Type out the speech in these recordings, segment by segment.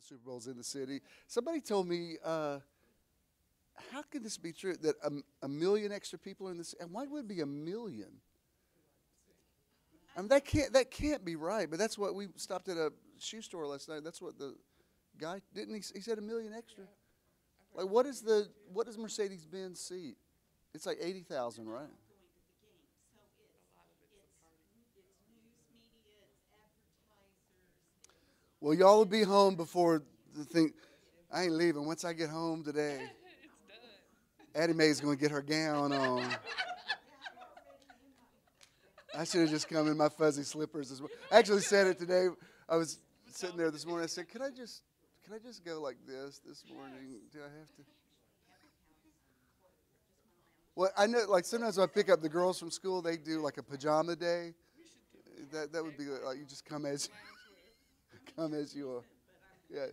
Super Bowls in the city. Somebody told me, how could this be true, that a million extra people are in this? And why would it be a million? I mean, that can't be right. But that's what we stopped at a shoe store last night. That's what the guy didn't he said a million extra. Like what does Mercedes-Benz seat? It's like 80,000, right? Well, y'all will be home before the thing. I ain't leaving. Once I get home today, Addie Mae's going to get her gown on. I should have just come in my fuzzy slippers as well. I actually said it today. I was sitting there this morning. I said, "Can I just go like this morning? Do I have to?" Well, I know, like sometimes when I pick up the girls from school, they do like a pajama day. That would be like you just come as you are. Yeah.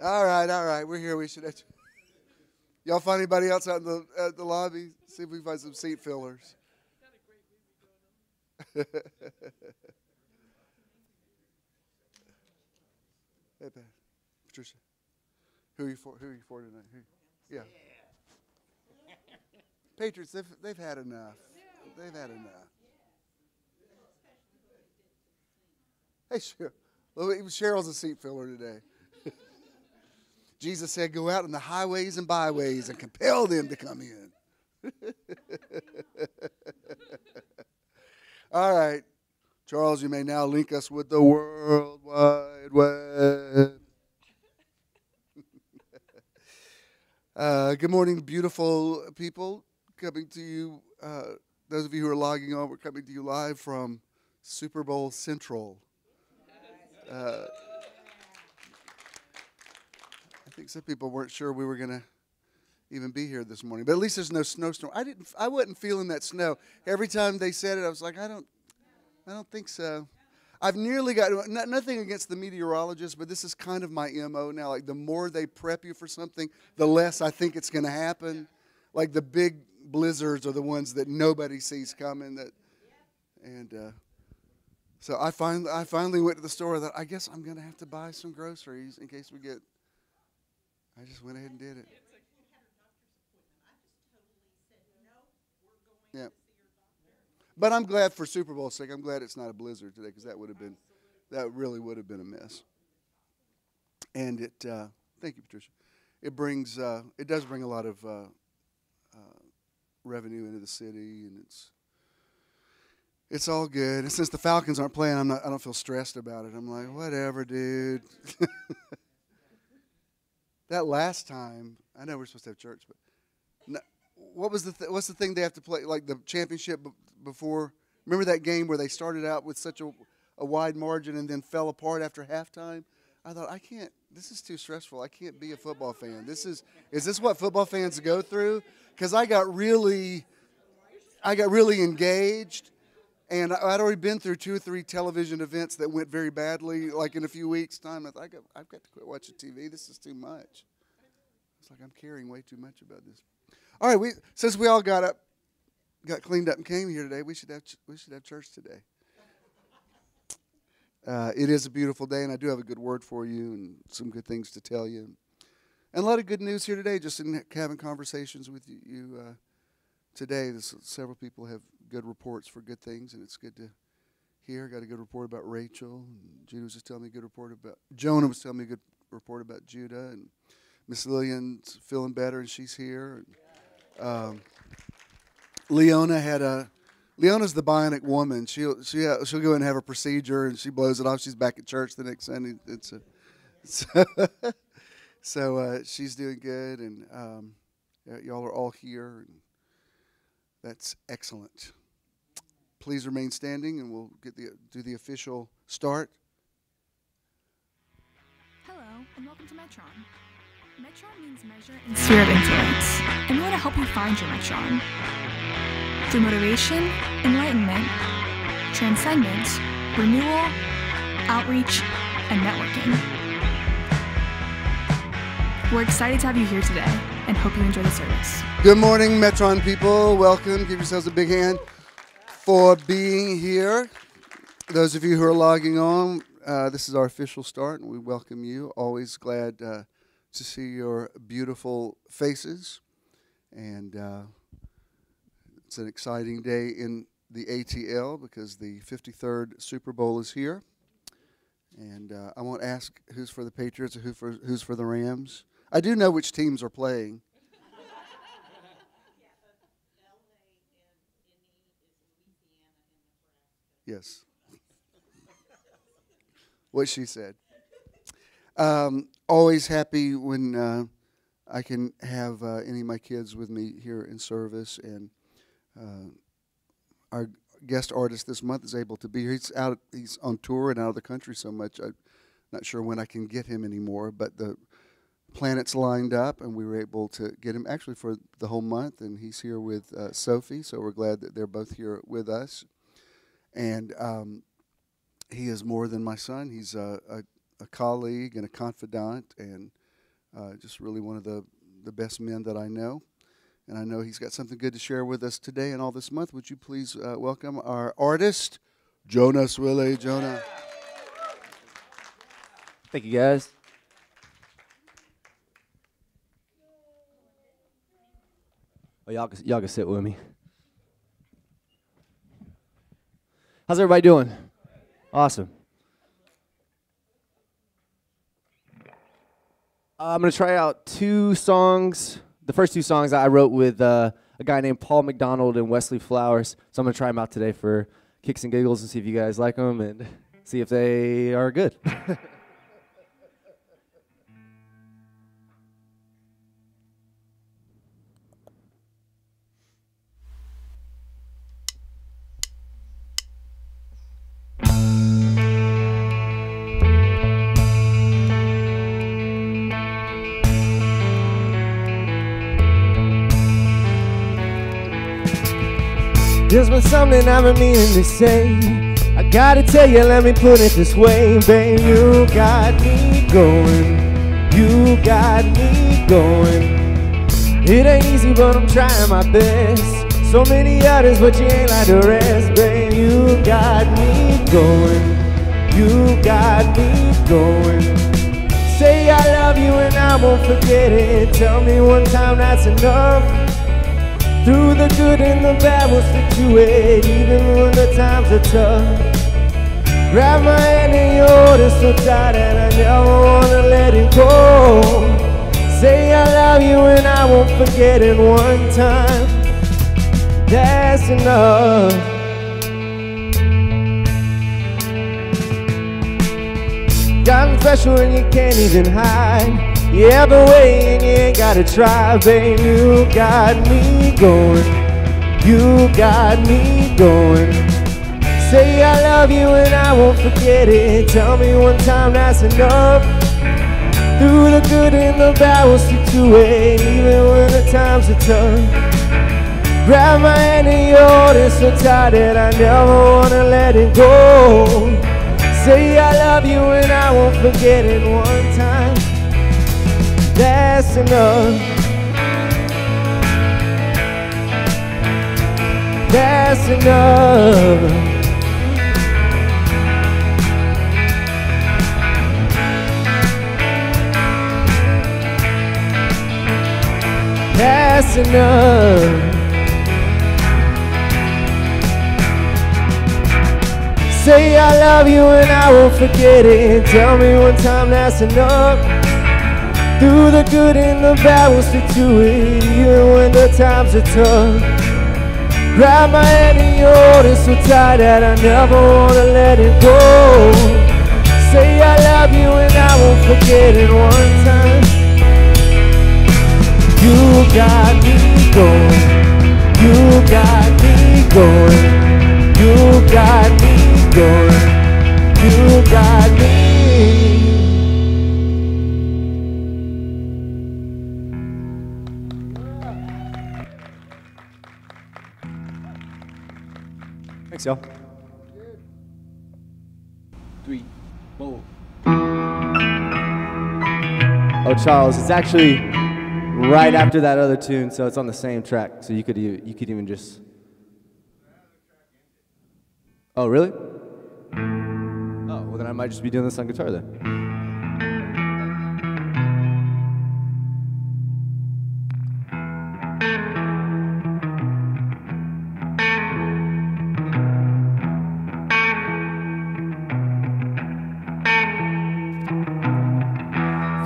All right. We're here. We should. Y'all find anybody else out in the lobby? See if we can find some seat fillers. Hey, Patricia. Who are you for tonight? Yeah. Patriots, they've had enough. They've had enough. Hey, Cheryl's a seat filler today. Jesus said, "Go out in the highways and byways and compel them to come in." All right. Charles, you may now link us with the World Wide Web. Good morning, beautiful people. Coming to you, those of you who are logging on, we're coming to you live from Super Bowl Central. I think some people weren't sure we were going to even be here this morning, but at least there's no snowstorm. I wasn't feeling that snow. Every time they said it, I was like, I don't think so. I've nearly got nothing against the meteorologists, but this is kind of my MO now. Like the more they prep you for something, the less I think it's going to happen. Like the big blizzards are the ones that nobody sees coming. So I finally went to the store. That I guess I'm going to have to buy some groceries in case we get. I just went ahead and did it. Yeah. But I'm glad for Super Bowl's sake. I'm glad it's not a blizzard today because that really would have been a mess. And thank you, Patricia. It does bring a lot of revenue into the city, and it's all good. And since the Falcons aren't playing, I don't feel stressed about it. I'm like, whatever, dude. That last time, I know we're supposed to have church, but what's the thing they have to play, like the championship before? Remember that game where they started out with such a wide margin and then fell apart after halftime? I thought, I can't, this is too stressful. I can't be a football fan. Is this what football fans go through? Because I got really engaged, and I'd already been through 2 or 3 television events that went very badly, like in a few weeks' time. I thought, I've got to quit watching TV. This is too much. It's like I'm caring way too much about this. All right, since we all got cleaned up and came here today, we should have church today. It is a beautiful day, and I do have a good word for you and some good things to tell you. And a lot of good news here today, just in having conversations with you today. Several people have good reports for good things, and it's good to hear. I got a good report about Rachel. And Jonah was telling me a good report about Judah, and Miss Lillian's feeling better, and she's here. And, Leona's the bionic woman. She'll go and have a procedure, and she blows it off. She's back at church the next Sunday. So she's doing good, and y'all are all here, and that's excellent. Please remain standing, and we'll do the official start. Hello, and welcome to Metron. Metron means measure and sphere of influence, and we want to help you find your Metron. Through motivation, enlightenment, transcendence, renewal, outreach, and networking. We're excited to have you here today and hope you enjoy the service. Good morning, Metron people. Welcome. Give yourselves a big hand for being here. Those of you who are logging on, This is our official start, and we welcome you. Always glad to see your beautiful faces. And it's an exciting day in the ATL because the 53rd Super Bowl is here. And I won't ask who's for the Patriots or who's for the Rams. I do know which teams are playing. Yes. What she said. Always happy when I can have any of my kids with me here in service, and our guest artist this month is able to be here. He's on tour and out of the country so much. I'm not sure when I can get him anymore, but the planets lined up, and we were able to get him actually for the whole month, and he's here with Sophie, so we're glad that they're both here with us. And he is more than my son. He's a colleague and a confidant, and just really one of the best men that I know. And I know he's got something good to share with us today and all this month. Would you please welcome our artist, Jonah Swilley. Jonah. Thank you, guys. Oh, y'all can sit with me. How's everybody doing? Awesome. I'm going to try out 2 songs. The first 2 songs I wrote with a guy named Paul McDonald and Wesley Flowers. So I'm going to try them out today for kicks and giggles and see if you guys like them and see if they are good. There's been something I've been meaning to say. I gotta tell you, let me put it this way. Babe, you got me going. You got me going. It ain't easy, but I'm trying my best. So many others, but you ain't like the rest. Babe, you got me going. You got me going. Say I love you and I won't forget it. Tell me one time that's enough. Through the good and the bad, we'll stick to it, even when the times are tough. Grab my hand and you hold it so tight, and I never wanna let it go. Say I love you and I won't forget it one time. That's enough. Got me special and you can't even hide. You have a way and you ain't gotta try, babe. You got me going. You got me going. Say I love you and I won't forget it. Tell me one time that's enough. Through the good and the bad, we'll stick to it, even when the times are tough. Grab my hand and you hold it so tight that I never wanna let it go. Say I love you and I won't forget it one time. That's enough. That's enough. That's enough. Say I love you and I won't forget it. Tell me one time that's enough. Through the good and the bad, we'll stick to it, even when the times are tough. Grab my hand and you hold it so tight that I never wanna let it go. Say I love you and I won't forget it one time. You got me going. You got me going. You got me going. You got me. Thanks, y'all. 3, 4. Oh, Charles, it's actually right after that other tune, so it's on the same track. So you could even just. Oh, really? Oh, well Well, then I might just be doing this on guitar then.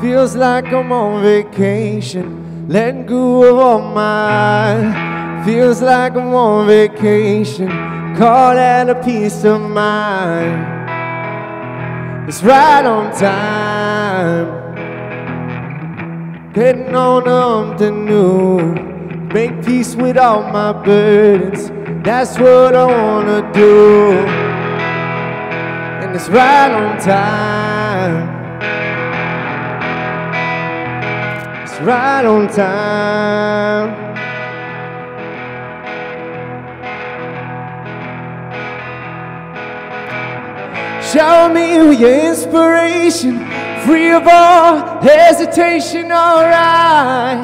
Feels like I'm on vacation, letting go of all mine. Feels like I'm on vacation, call that a peace of mind. It's right on time, getting on something new. Make peace with all my burdens, that's what I wanna do. And it's right on time, right on time. Shower me with your inspiration, free of all hesitation. Alright,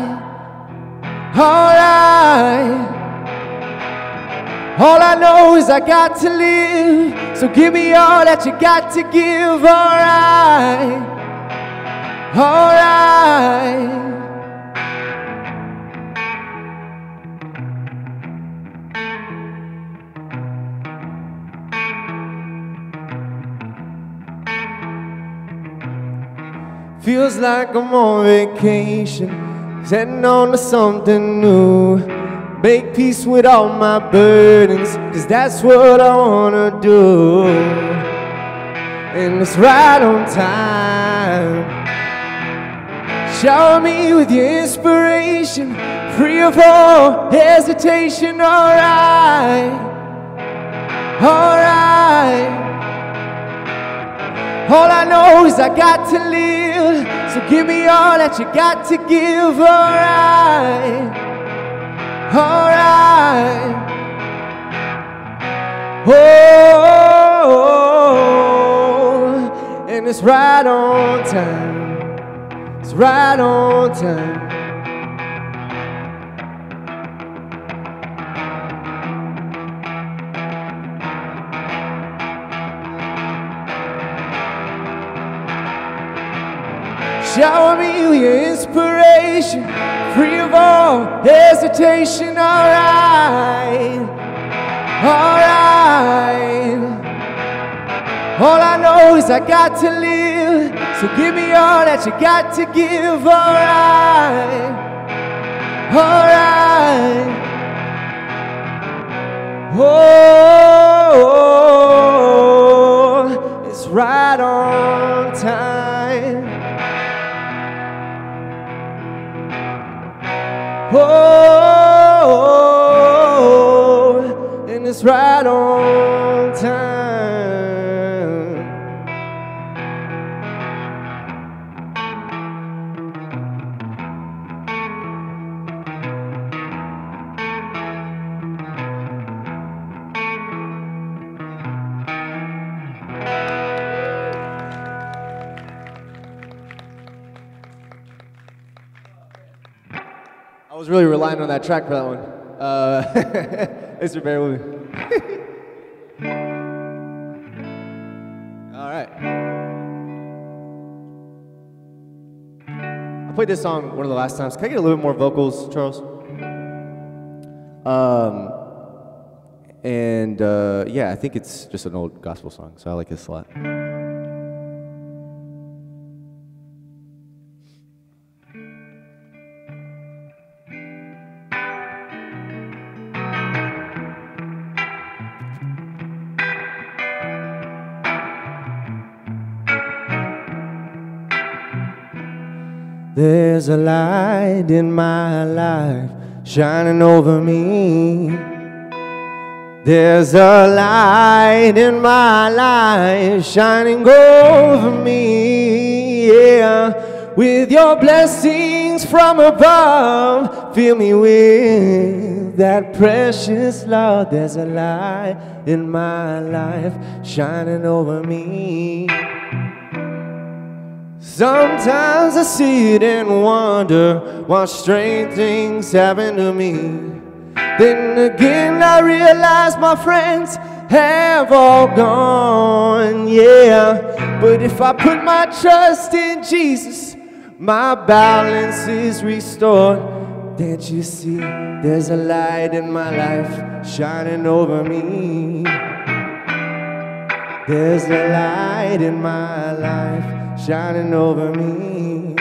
alright. All I know is I got to live, so give me all that you got to give. Alright, alright. Feels like I'm on vacation, heading on to something new. Make peace with all my burdens, 'cause that's what I wanna do. And it's right on time. Shower me with your inspiration, free of all hesitation. Alright, alright. All I know is I got to live, so give me all that you got to give. Alright, alright. Oh, and it's right on time. It's right on time. Shower me with your inspiration, free of all hesitation. Alright, alright. All I know is I got to live, so give me all that you got to give. Alright, alright. Oh, it's right on time. Oh, and it's right on time. I was really relying on that track for that one. Thanks for bearing with me. All right. I played this song one of the last times. Can I get a little bit more vocals, Charles? Yeah, I think it's just an old gospel song, so I like this a lot. There's a light in my life shining over me. There's a light in my life shining over me. Yeah, with your blessings from above, fill me with that precious love. There's a light in my life shining over me. Sometimes I sit and wonder what strange things happen to me. Then again I realize my friends have all gone, yeah. But if I put my trust in Jesus, my balance is restored. Can't you see there's a light in my life shining over me? There's a light in my life shining over me.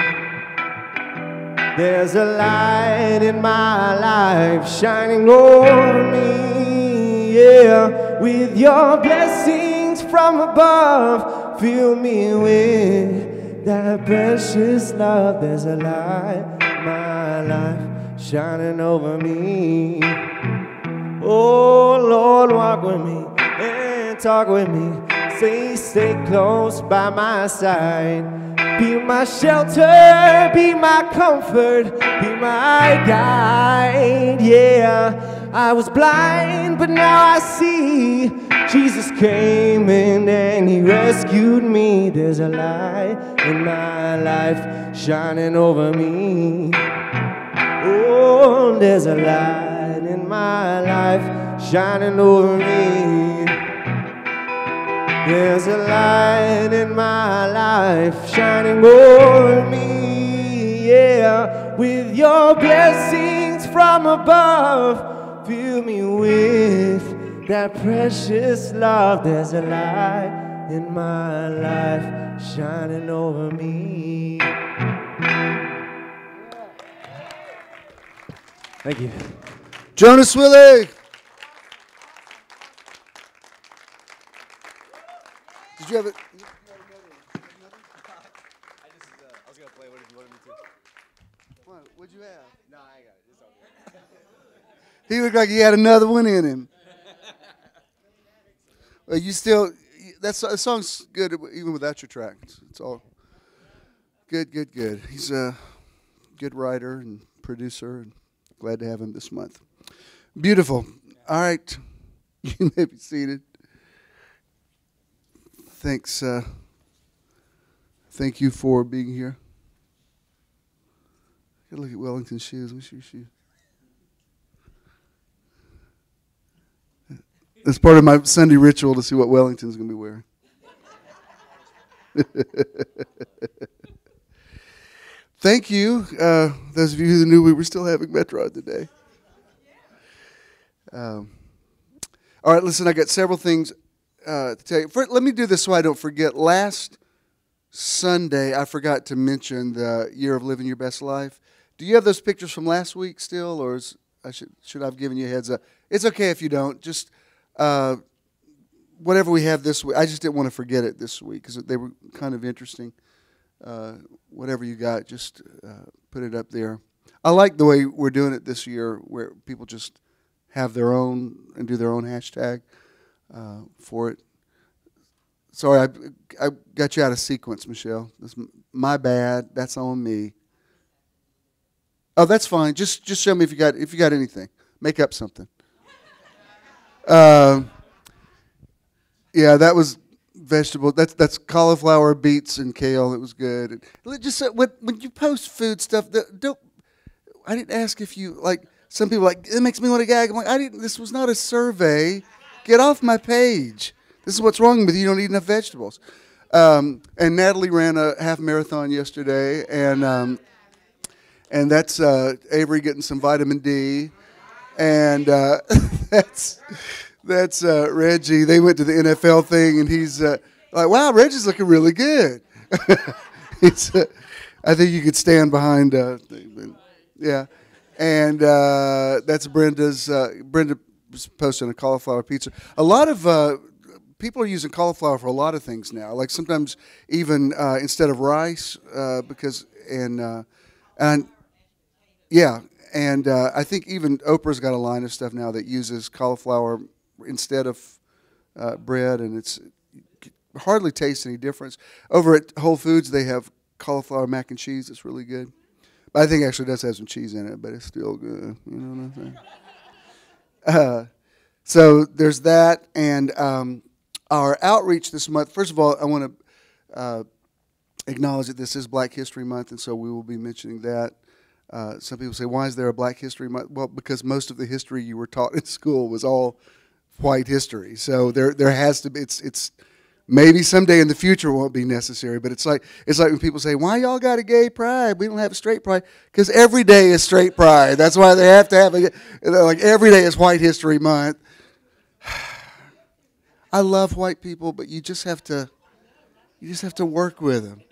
There's a light in my life shining over me. Yeah, with your blessings from above, fill me with that precious love. There's a light in my life shining over me. Oh Lord, walk with me and talk with me. Say, stay close by my side. Be my shelter, be my comfort, be my guide. Yeah, I was blind, but now I see. Jesus came in and he rescued me. There's a light in my life shining over me. Oh, there's a light in my life shining over me. There's a light in my life shining over me. Yeah, with your blessings from above, fill me with that precious love. There's a light in my life shining over me. Thank you. Jonas Swilley. Did you have it? I was gonna play. What if you wanted me to? What'd you have? No, I got it. It's all good. He looked like he had another one in him. Well, you still, that song's good even without your track. It's all good, good, good. He's a good writer and producer, and glad to have him this month. Beautiful. All right, you may be seated. Thanks. Thank you for being here. Look at Wellington's shoes. Let me see your shoes. That's part of my Sunday ritual to see what Wellington's going to be wearing. Thank you, those of you who knew we were still having Metron today. All right, listen, I got several things to tell you. First, let me do this so I don't forget. Last Sunday, I forgot to mention the year of living your best life. Do you have those pictures from last week still, or should I have given you a heads up? It's okay if you don't. Just whatever we have this week. I just didn't want to forget it this week because they were kind of interesting. Whatever you got, just put it up there. I like the way we're doing it this year, where people just have their own and do their own hashtag for it. Sorry, I got you out of sequence, Michelle. That's my bad. That's on me. Oh, that's fine. Just show me if you got anything. Make up something. Yeah, that was vegetable. That's cauliflower, beets, and kale. It was good. Just when you post food stuff, I didn't ask if you like. Some people are like, it makes me want to gag. I'm like, this was not a survey. Get off my page. This is what's wrong with you. You don't eat enough vegetables. And Natalie ran a half marathon yesterday, and that's Avery getting some vitamin D, and that's Reggie. They went to the NFL thing, and he's like, wow, Reggie's looking really good. I think you could stand behind, yeah. And that's Brenda's. Brenda was posting a cauliflower pizza. A lot of people are using cauliflower for a lot of things now. Like sometimes even instead of rice, because yeah, and I think even Oprah's got a line of stuff now that uses cauliflower instead of bread, and it's hardly tastes any difference. Over at Whole Foods, they have cauliflower mac and cheese. It's really good. But I think it actually does have some cheese in it, but it's still good. You know what I'm saying? So there's that, and our outreach this month. First of all, I want to acknowledge that this is Black History Month, and so we will be mentioning that. Some people say, why is there a Black History Month? Well, because most of the history you were taught in school was all white history. So there has to be, it's Maybe someday in the future it won't be necessary, but it's like when people say, "Why y'all got a gay pride? We don't have a straight pride." Because every day is straight pride. That's why they have to have like every day is White History Month. I love white people, but you just have to work with them.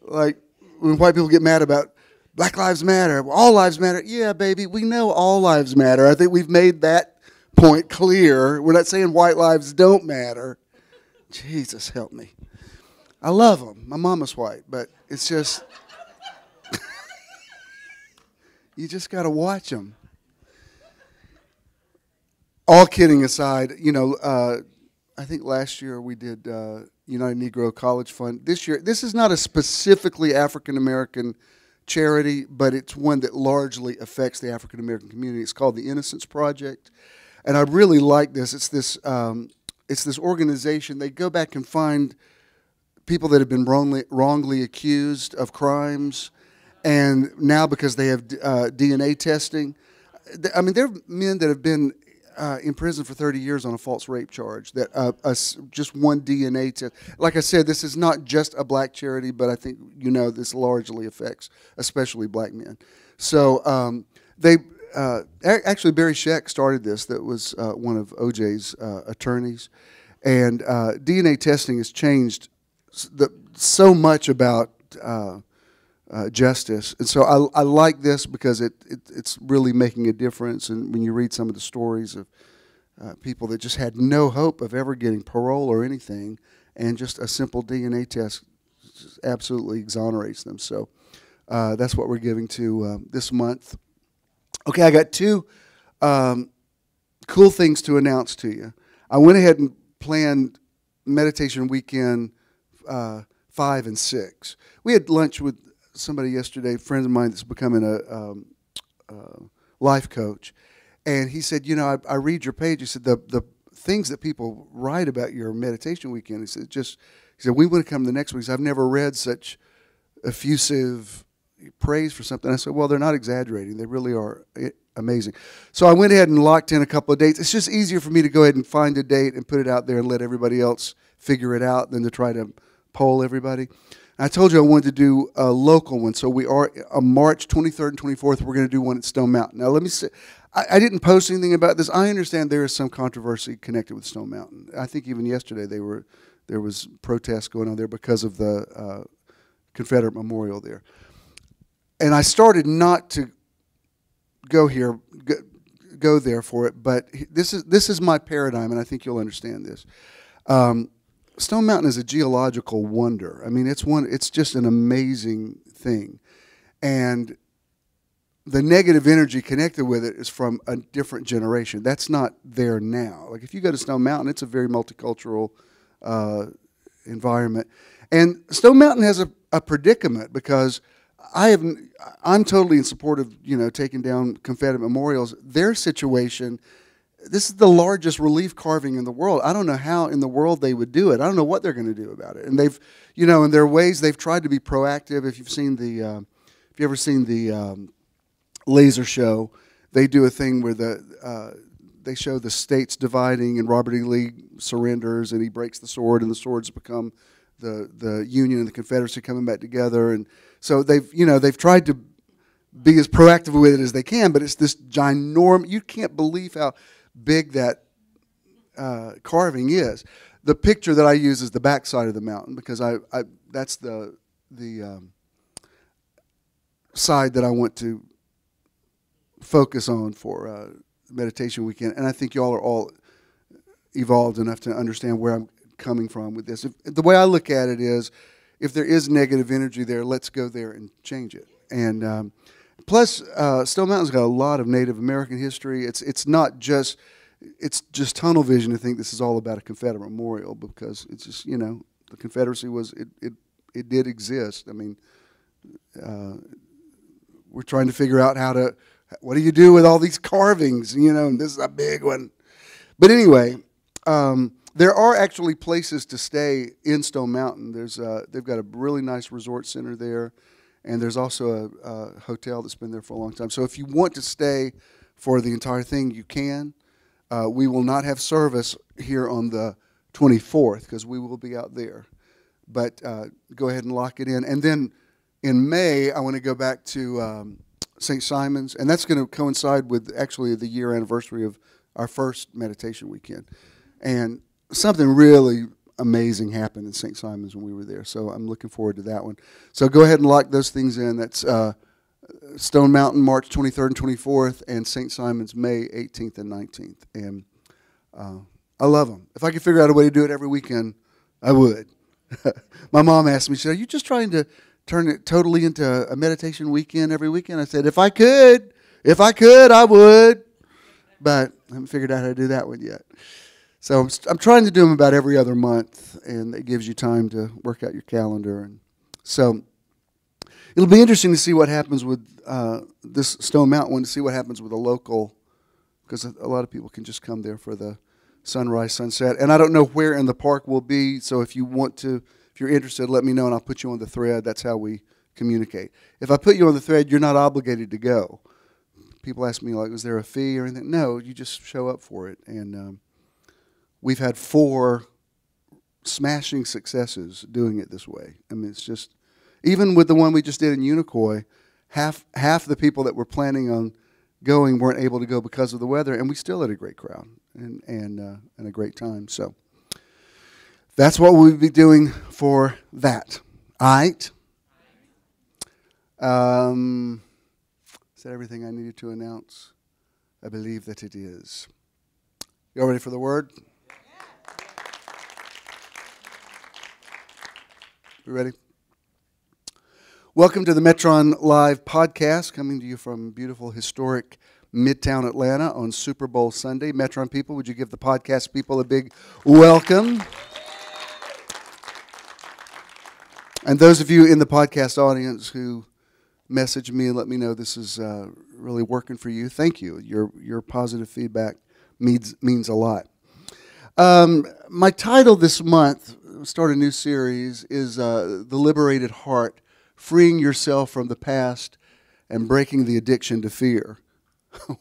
Like when white people get mad about Black Lives Matter, all lives matter. Yeah, baby, we know all lives matter. I think we've made that point clear. We're not saying white lives don't matter. Jesus, help me. I love them. My mama's white, but it's just, you just got to watch them. All kidding aside, I think last year we did United Negro College Fund. This year, this is not a specifically African-American charity, but it's one that largely affects the African-American community. It's called the Innocence Project, and I really like this. It's this organization. They go back and find people that have been wrongly accused of crimes, and now because they have DNA testing, I mean, there are men that have been in prison for 30 years on a false rape charge. That just one DNA test. Like I said, this is not just a black charity, but I think this largely affects especially black men. So actually Barry Scheck started this. That was one of OJ's attorneys, and DNA testing has changed so much about justice, and so I like this because it's really making a difference. And when you read some of the stories of people that just had no hope of ever getting parole or anything, and just a simple DNA test just absolutely exonerates them. So that's what we're giving to this month. Okay, I got two cool things to announce to you. I went ahead and planned meditation weekend 5 and 6. We had lunch with somebody yesterday, a friend of mine that's becoming a life coach, and he said, I read your page. He said the things that people write about your meditation weekend. He said we want to come the next week. He said, I've never read such effusive praise for something. I said, well, they're not exaggerating. They really are amazing. So I went ahead and locked in a couple of dates. It's just easier for me to go ahead and find a date and put it out there and let everybody else figure it out than to try to poll everybody. I told you I wanted to do a local one, so we are on March 23rd and 24th. We're going to do one at Stone Mountain. Now, let me say, I didn't post anything about this. I understand there is some controversy connected with Stone Mountain. I think even yesterday there was protests going on there because of the Confederate memorial there. And I started not to go there for it, but this is my paradigm, and I think you'll understand this. Stone Mountain is a geological wonder. I mean, it's just an amazing thing. And the negative energy connected with it is from a different generation. That's not there now. Like if you go to Stone Mountain, it's a very multicultural environment. And Stone Mountain has a predicament because I'm totally in support of, taking down Confederate memorials. Their situation, this is the largest relief carving in the world. I don't know how in the world they would do it. I don't know what they're going to do about it. And they've, in their ways, they've tried to be proactive. If you've ever seen the laser show, they do a thing where they show the states dividing, and Robert E. Lee surrenders, and he breaks the sword, and the swords become the Union and the Confederacy coming back together. And so they've tried to be as proactive with it as they can, but it's this ginormous. You can't believe how big that carving is. The picture that I use is the backside of the mountain because that's the side that I want to focus on for meditation weekend, and I think y'all are all evolved enough to understand where I'm coming from with this. The way I look at it is, if there is negative energy there, let's go there and change it. And plus, Stone Mountain's got a lot of Native American history. It's just tunnel vision to think this is all about a Confederate memorial, because it's just, the Confederacy it did exist. I mean, we're trying to figure out what do you do with all these carvings, and this is a big one. But anyway, there are actually places to stay in Stone Mountain. They've got a really nice resort center there, and there's also a hotel that's been there for a long time. So if you want to stay for the entire thing, you can. We will not have service here on the 24th, because we will be out there. But go ahead and lock it in. And then in May, I want to go back to St. Simon's, and that's going to coincide with actually the year anniversary of our first meditation weekend. And something really amazing happened in St. Simon's when we were there, so I'm looking forward to that one. So go ahead and lock those things in. That's Stone Mountain, March 23rd and 24th, and St. Simon's, May 18th and 19th. And I love them. If I could figure out a way to do it every weekend, I would. My mom asked me, she said, "Are you just trying to turn it totally into a meditation weekend every weekend?" I said, if I could, I would. But I haven't figured out how to do that one yet. So I'm trying to do them about every other month, and it gives you time to work out your calendar. And so it'll be interesting to see what happens with this Stone Mountain one, to see what happens with a local, because a lot of people can just come there for the sunrise, sunset. And I don't know where in the park we'll be, so if you want to, if you're interested, let me know, and I'll put you on the thread. That's how we communicate. If I put you on the thread, you're not obligated to go. People ask me, like, is there a fee or anything? No, you just show up for it. And we've had 4 smashing successes doing it this way. I mean, it's just, even with the one we just did in Unicoi, half the people that were planning on going weren't able to go because of the weather, and we still had a great crowd and a great time. So that's what we'll be doing for that. All right. Is that everything I needed to announce? I believe that it is. You all ready for the word? You ready? Welcome to the Metron Live podcast, coming to you from beautiful, historic Midtown Atlanta on Super Bowl Sunday. Metron people, would you give the podcast people a big welcome? And those of you in the podcast audience who message me and let me know this is really working for you, thank you. Your positive feedback means a lot. My title this month, start a new series, is The Liberated Heart, Freeing Yourself from the Past and Breaking the Addiction to Fear.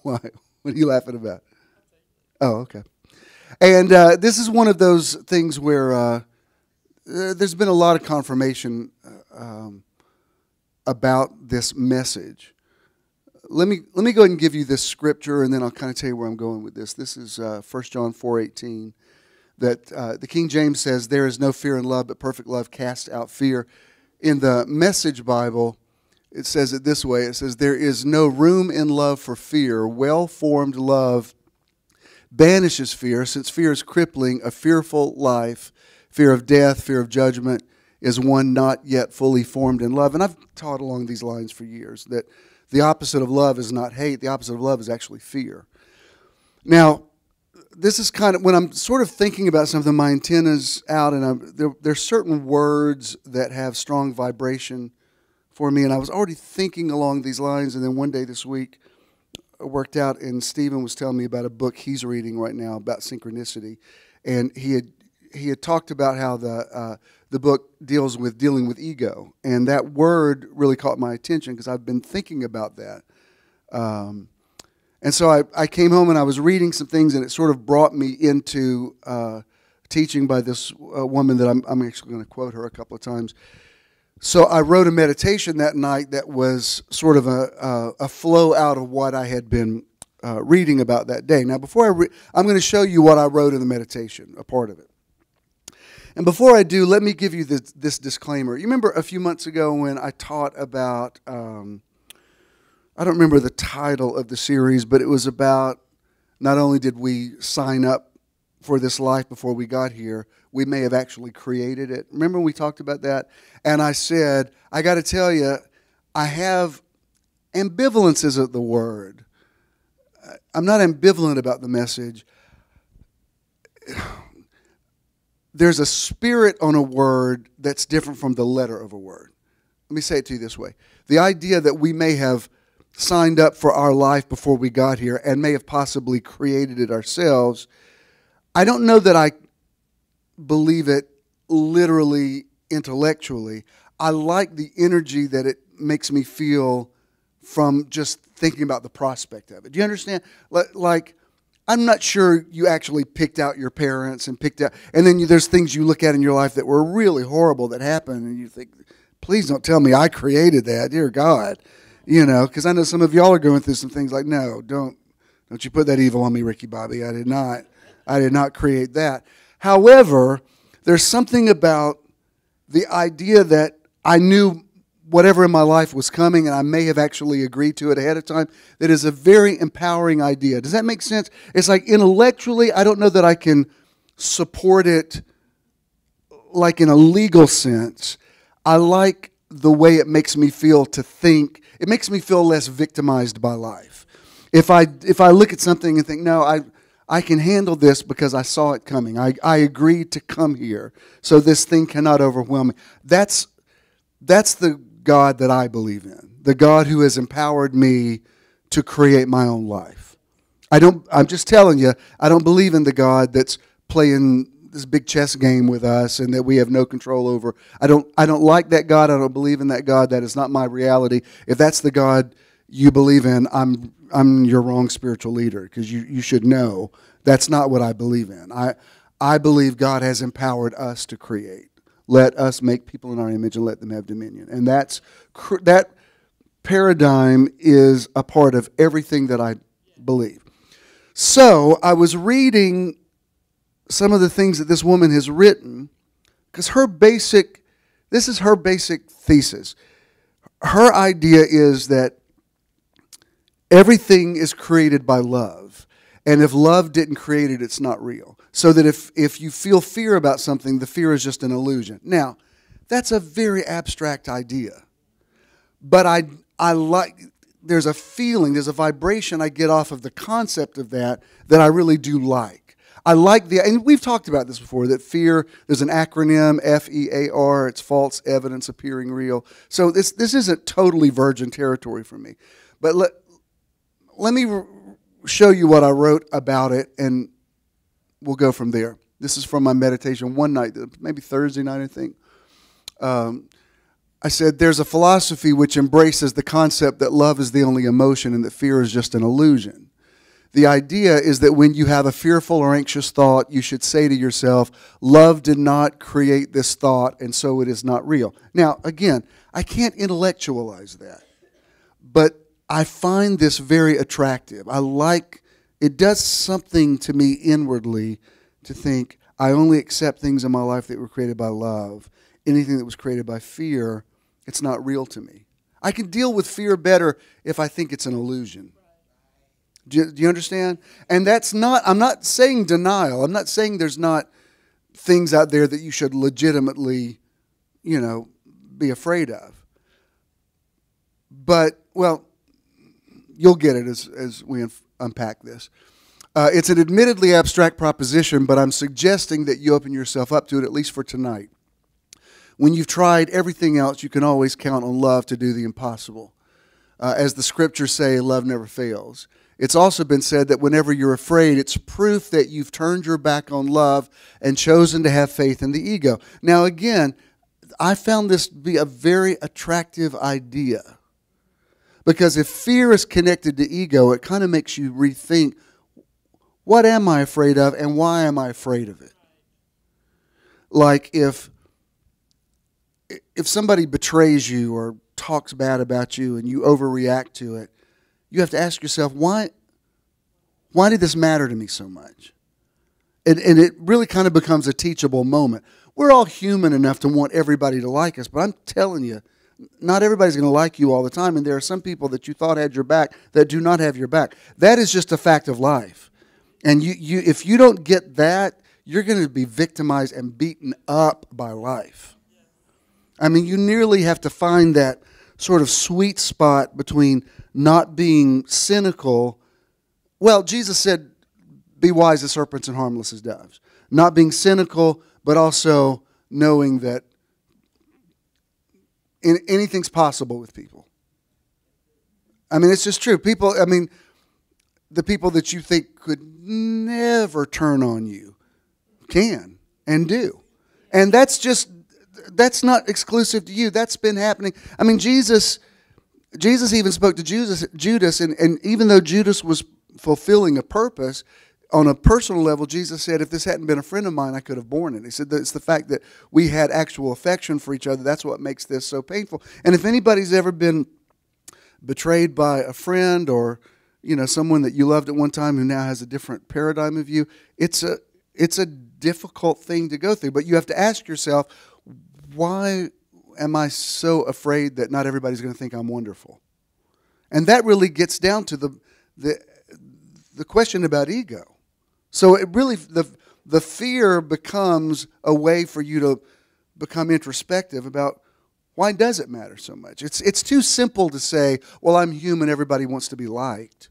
Why? What are you laughing about? Oh, okay. And this is one of those things where there's been a lot of confirmation about this message. Let me go ahead and give you this scripture, and then I'll kind of tell you where I'm going with this. This is 1 John 4:18, that the King James says, "There is no fear in love, but perfect love casts out fear." In the Message Bible, it says it this way. It says, "There is no room in love for fear. Well-formed love banishes fear, since fear is crippling. A fearful life, fear of death, fear of judgment, is one not yet fully formed in love." And I've taught along these lines for years, that the opposite of love is not hate. The opposite of love is actually fear. Now, this is kind of, when I'm sort of thinking about something, my antenna's out, and there's certain words that have strong vibration for me, and I was already thinking along these lines, and then one day this week, I worked out, and Stephen was telling me about a book he's reading right now about synchronicity, and he had talked about how the book dealing with ego, and that word really caught my attention because I've been thinking about that. And so I came home and I was reading some things, and it sort of brought me into teaching by this woman that I'm actually going to quote her a couple of times. So I wrote a meditation that night that was sort of a flow out of what I had been reading about that day. Now, before I'm going to show you what I wrote in the meditation, a part of it. And before I do, let me give you this disclaimer. You remember a few months ago when I taught about, I don't remember the title of the series, but it was about not only did we sign up for this life before we got here, we may have actually created it. Remember when we talked about that? And I said, I got to tell you, I have ambivalence isn't the word. I'm not ambivalent about the message. There's a spirit on a word that's different from the letter of a word. Let me say it to you this way. The idea that we may have signed up for our life before we got here and may have possibly created it ourselves, I don't know that I believe it literally, intellectually. I like the energy that it makes me feel from just thinking about the prospect of it. Do you understand? Like, I'm not sure you actually picked out your parents and then there's things you look at in your life that were really horrible that happened, and you think, please don't tell me I created that, dear God. Because I know some of y'all are going through some things like, no, don't you put that evil on me, Ricky Bobby. I did not create that. However, there's something about the idea that I knew whatever in my life was coming, and I may have actually agreed to it ahead of time, that is a very empowering idea. Does that make sense? It's like intellectually, I don't know that I can support it like in a legal sense. I like the way it makes me feel to think. It makes me feel less victimized by life. If I look at something and think, no, I can handle this because I saw it coming. I agreed to come here, so this thing cannot overwhelm me. That's the God that I believe in, the God who has empowered me to create my own life. I'm just telling you, I don't believe in the God that's playing this big chess game with us and that we have no control over. I don't like that God. I don't believe in that God. That is not my reality. If that's the God you believe in, I'm your wrong spiritual leader, because you should know that's not what I believe in. I believe God has empowered us to create. Let us make people in our image and let them have dominion. And that paradigm is a part of everything that I believe. So I was reading some of the things that this woman has written, because this is her basic thesis. Her idea is that everything is created by love. And if love didn't create it, it's not real. So that if you feel fear about something, the fear is just an illusion. Now, that's a very abstract idea. But I like, there's a feeling, there's a vibration I get off of the concept of that I really do like. I like and we've talked about this before, that fear, there's an acronym, FEAR, it's false evidence appearing real. So this isn't totally virgin territory for me. But let me show you what I wrote about it, and we'll go from there. This is from my meditation one night, maybe Thursday night, I think. I said, there's a philosophy which embraces the concept that love is the only emotion and that fear is just an illusion. The idea is that when you have a fearful or anxious thought, you should say to yourself, love did not create this thought, and so it is not real. Now, again, I can't intellectualize that, but I find this very attractive. It does something to me inwardly to think, I only accept things in my life that were created by love. Anything that was created by fear, it's not real to me. I can deal with fear better if I think it's an illusion. Do you understand? And I'm not saying denial. I'm not saying there's not things out there that you should legitimately, be afraid of. But, well, you'll get it as we unpack this. It's an admittedly abstract proposition, but I'm suggesting that you open yourself up to it, at least for tonight. When you've tried everything else, you can always count on love to do the impossible. As the scriptures say, love never fails. It's also been said that whenever you're afraid, it's proof that you've turned your back on love and chosen to have faith in the ego. Now, again, I found this to be a very attractive idea. Because if fear is connected to ego, it kind of makes you rethink, what am I afraid of and why am I afraid of it? Like if somebody betrays you or talks bad about you and you overreact to it, you have to ask yourself, why did this matter to me so much? And it really kind of becomes a teachable moment. We're all human enough to want everybody to like us, but I'm telling you, not everybody's going to like you all the time, and there are some people that you thought had your back that do not have your back. That is just a fact of life. And if you don't get that, you're going to be victimized and beaten up by life. I mean, you nearly have to find that sort of sweet spot between not being cynical. Well, Jesus said, be wise as serpents and harmless as doves. Not being cynical, but also knowing that anything's possible with people. I mean, it's just true. The people that you think could never turn on you can and do. And that's not exclusive to you. That's been happening. I mean, Jesus even spoke to Judas, and even though Judas was fulfilling a purpose, on a personal level, Jesus said, if this hadn't been a friend of mine, I could have borne it. He said that it's the fact that we had actual affection for each other. That's what makes this so painful. And if anybody's ever been betrayed by a friend or, someone that you loved at one time who now has a different paradigm of you, it's a difficult thing to go through. But you have to ask yourself, why am I so afraid that not everybody's going to think I'm wonderful? And that really gets down to the question about ego. So it really, the fear becomes a way for you to become introspective about, why does it matter so much? It's too simple to say, well, I'm human, everybody wants to be liked.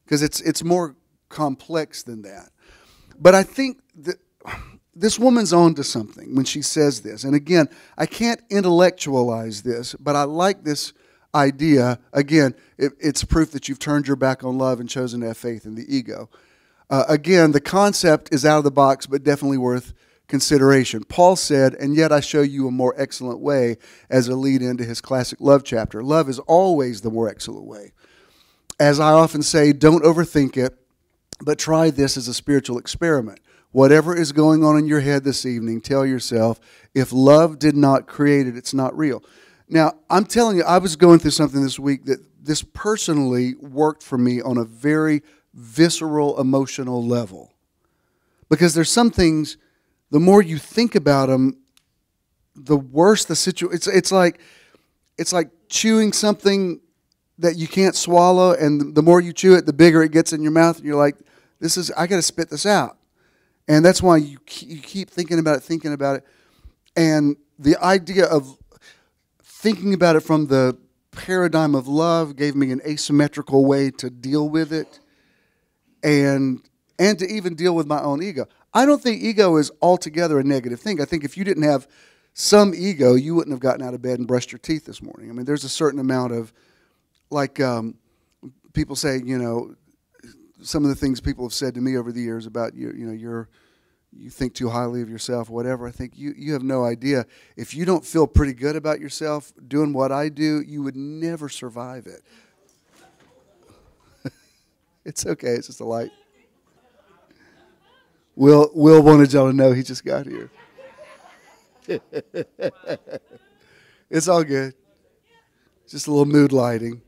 Because it's more complex than that. But I think that this woman's on to something when she says this. And again, I can't intellectualize this, but I like this idea. Again, it's proof that you've turned your back on love and chosen to have faith in the ego. Again, the concept is out of the box, but definitely worth consideration. Paul said, and yet I show you a more excellent way, as a lead into his classic love chapter. Love is always the more excellent way. As I often say, don't overthink it, but try this as a spiritual experiment. Whatever is going on in your head this evening, tell yourself, if love did not create it, it's not real. Now, I'm telling you, I was going through something this week that this personally worked for me on a very visceral, emotional level. Because there's some things, the more you think about them, the worse the situation. It's like chewing something that you can't swallow, and the more you chew it, the bigger it gets in your mouth, and you're like, I got to spit this out. And that's why you keep thinking about it. And the idea of thinking about it from the paradigm of love gave me an asymmetrical way to deal with it and to even deal with my own ego. I don't think ego is altogether a negative thing. I think if you didn't have some ego, you wouldn't have gotten out of bed and brushed your teeth this morning. I mean, there's a certain amount of, like people say, some of the things people have said to me over the years about you think too highly of yourself, whatever. I think you have no idea. If you don't feel pretty good about yourself doing what I do, you would never survive it. It's okay. It's just a light. Will wanted y'all to know he just got here. It's all good. Just a little mood lighting.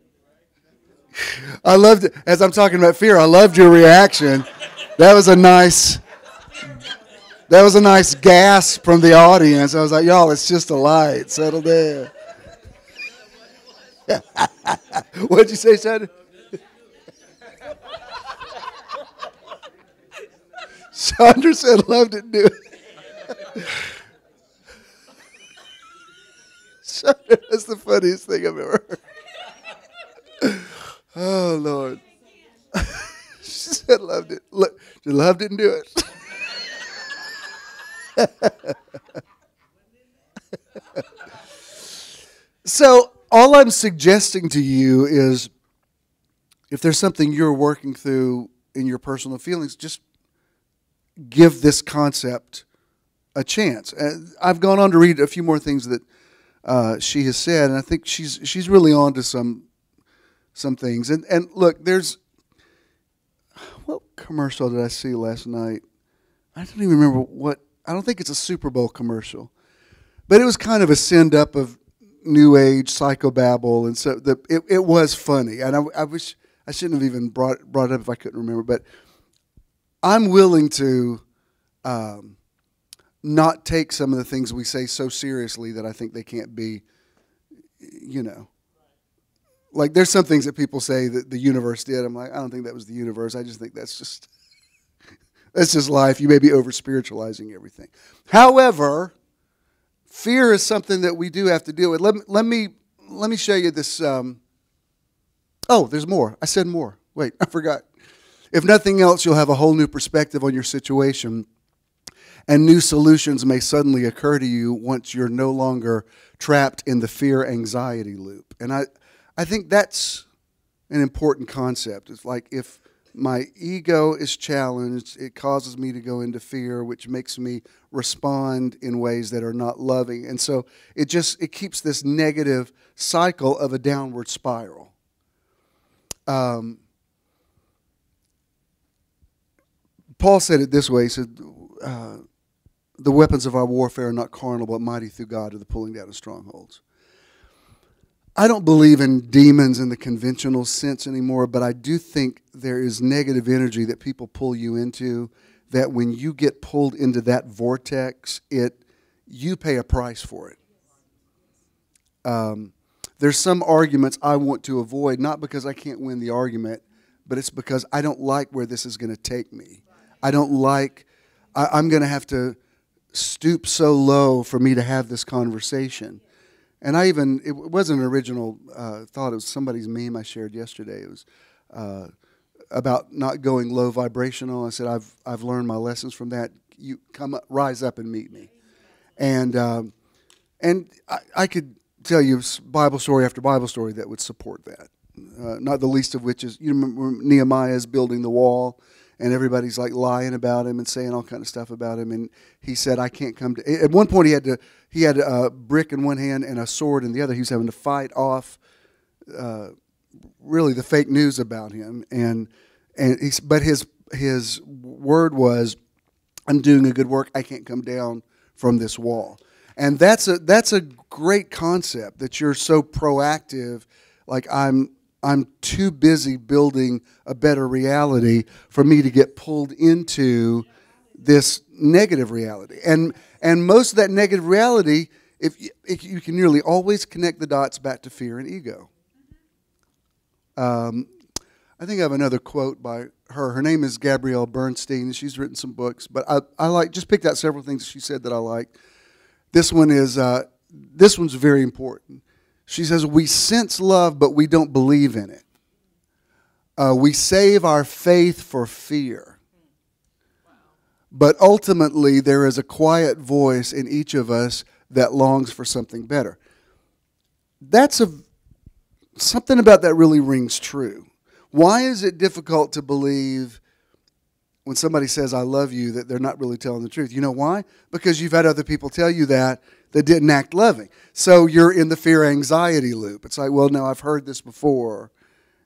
I loved it. As I'm talking about fear, I loved your reaction. That was a nice gasp from the audience. I was like, y'all, it's just a light. Settle down. What'd you say, Sandra? Chandra said, loved it, do it. Chandra, that's the funniest thing I've ever heard. Oh, Lord. She said, loved it. She loved it and do it. So all I'm suggesting to you is, if there's something you're working through in your personal feelings, just give this concept a chance. I've gone on to read a few more things that she has said, and I think she's really on to some things. And look, what commercial did I see last night? I don't even remember what. I don't think it's a Super Bowl commercial, but it was kind of a send up of New Age psychobabble, and so it was funny. And I wish I shouldn't have even brought it up if I couldn't remember. But I'm willing to not take some of the things we say so seriously that I think they can't be, Like, there's some things that people say that the universe did. I'm like, I don't think that was the universe. I just think that's just life. You may be over-spiritualizing everything. However, fear is something that we do have to deal with. Let me show you this. Oh, there's more. I said more. Wait, I forgot. If nothing else, you'll have a whole new perspective on your situation, and new solutions may suddenly occur to you once you're no longer trapped in the fear-anxiety loop. And I think that's an important concept. It's like, if my ego is challenged, it causes me to go into fear, which makes me respond in ways that are not loving. And so it keeps this negative cycle of a downward spiral. Paul said it this way. He said, the weapons of our warfare are not carnal, but mighty through God to the pulling down of strongholds. I don't believe in demons in the conventional sense anymore, but I do think there is negative energy that people pull you into, that when you get pulled into that vortex, you pay a price for it. There's some arguments I want to avoid, not because I can't win the argument, but it's because I don't like where this is going to take me. I don't like, I'm going to have to stoop so low for me to have this conversation. And it wasn't an original thought. It was somebody's meme I shared yesterday. It was about not going low vibrational. I said, I've learned my lessons from that. You rise up and meet me. And I could tell you Bible story after Bible story that would support that. Not the least of which is, you remember Nehemiah is building the wall, and everybody's like lying about him and saying all kind of stuff about him. And he said, I can't come to. At one point, he had a brick in one hand and a sword in the other. He was having to fight off, really, the fake news about him. But his word was, I'm doing a good work. I can't come down from this wall. And that's a great concept, that you're so proactive. Like I'm too busy building a better reality for me to get pulled into this negative reality. And most of that negative reality, if you can nearly always connect the dots back to fear and ego. I think I have another quote by her. Her name is Gabrielle Bernstein. She's written some books, but I just picked out several things she said that I like. This one's very important. She says, we sense love, but we don't believe in it. We save our faith for fear. But ultimately, there is a quiet voice in each of us that longs for something better. Something about that really rings true. Why is it difficult to believe when somebody says, I love you, that they're not really telling the truth? You know why? Because you've had other people tell you that didn't act loving. So you're in the fear-anxiety loop. It's like, well, no, I've heard this before,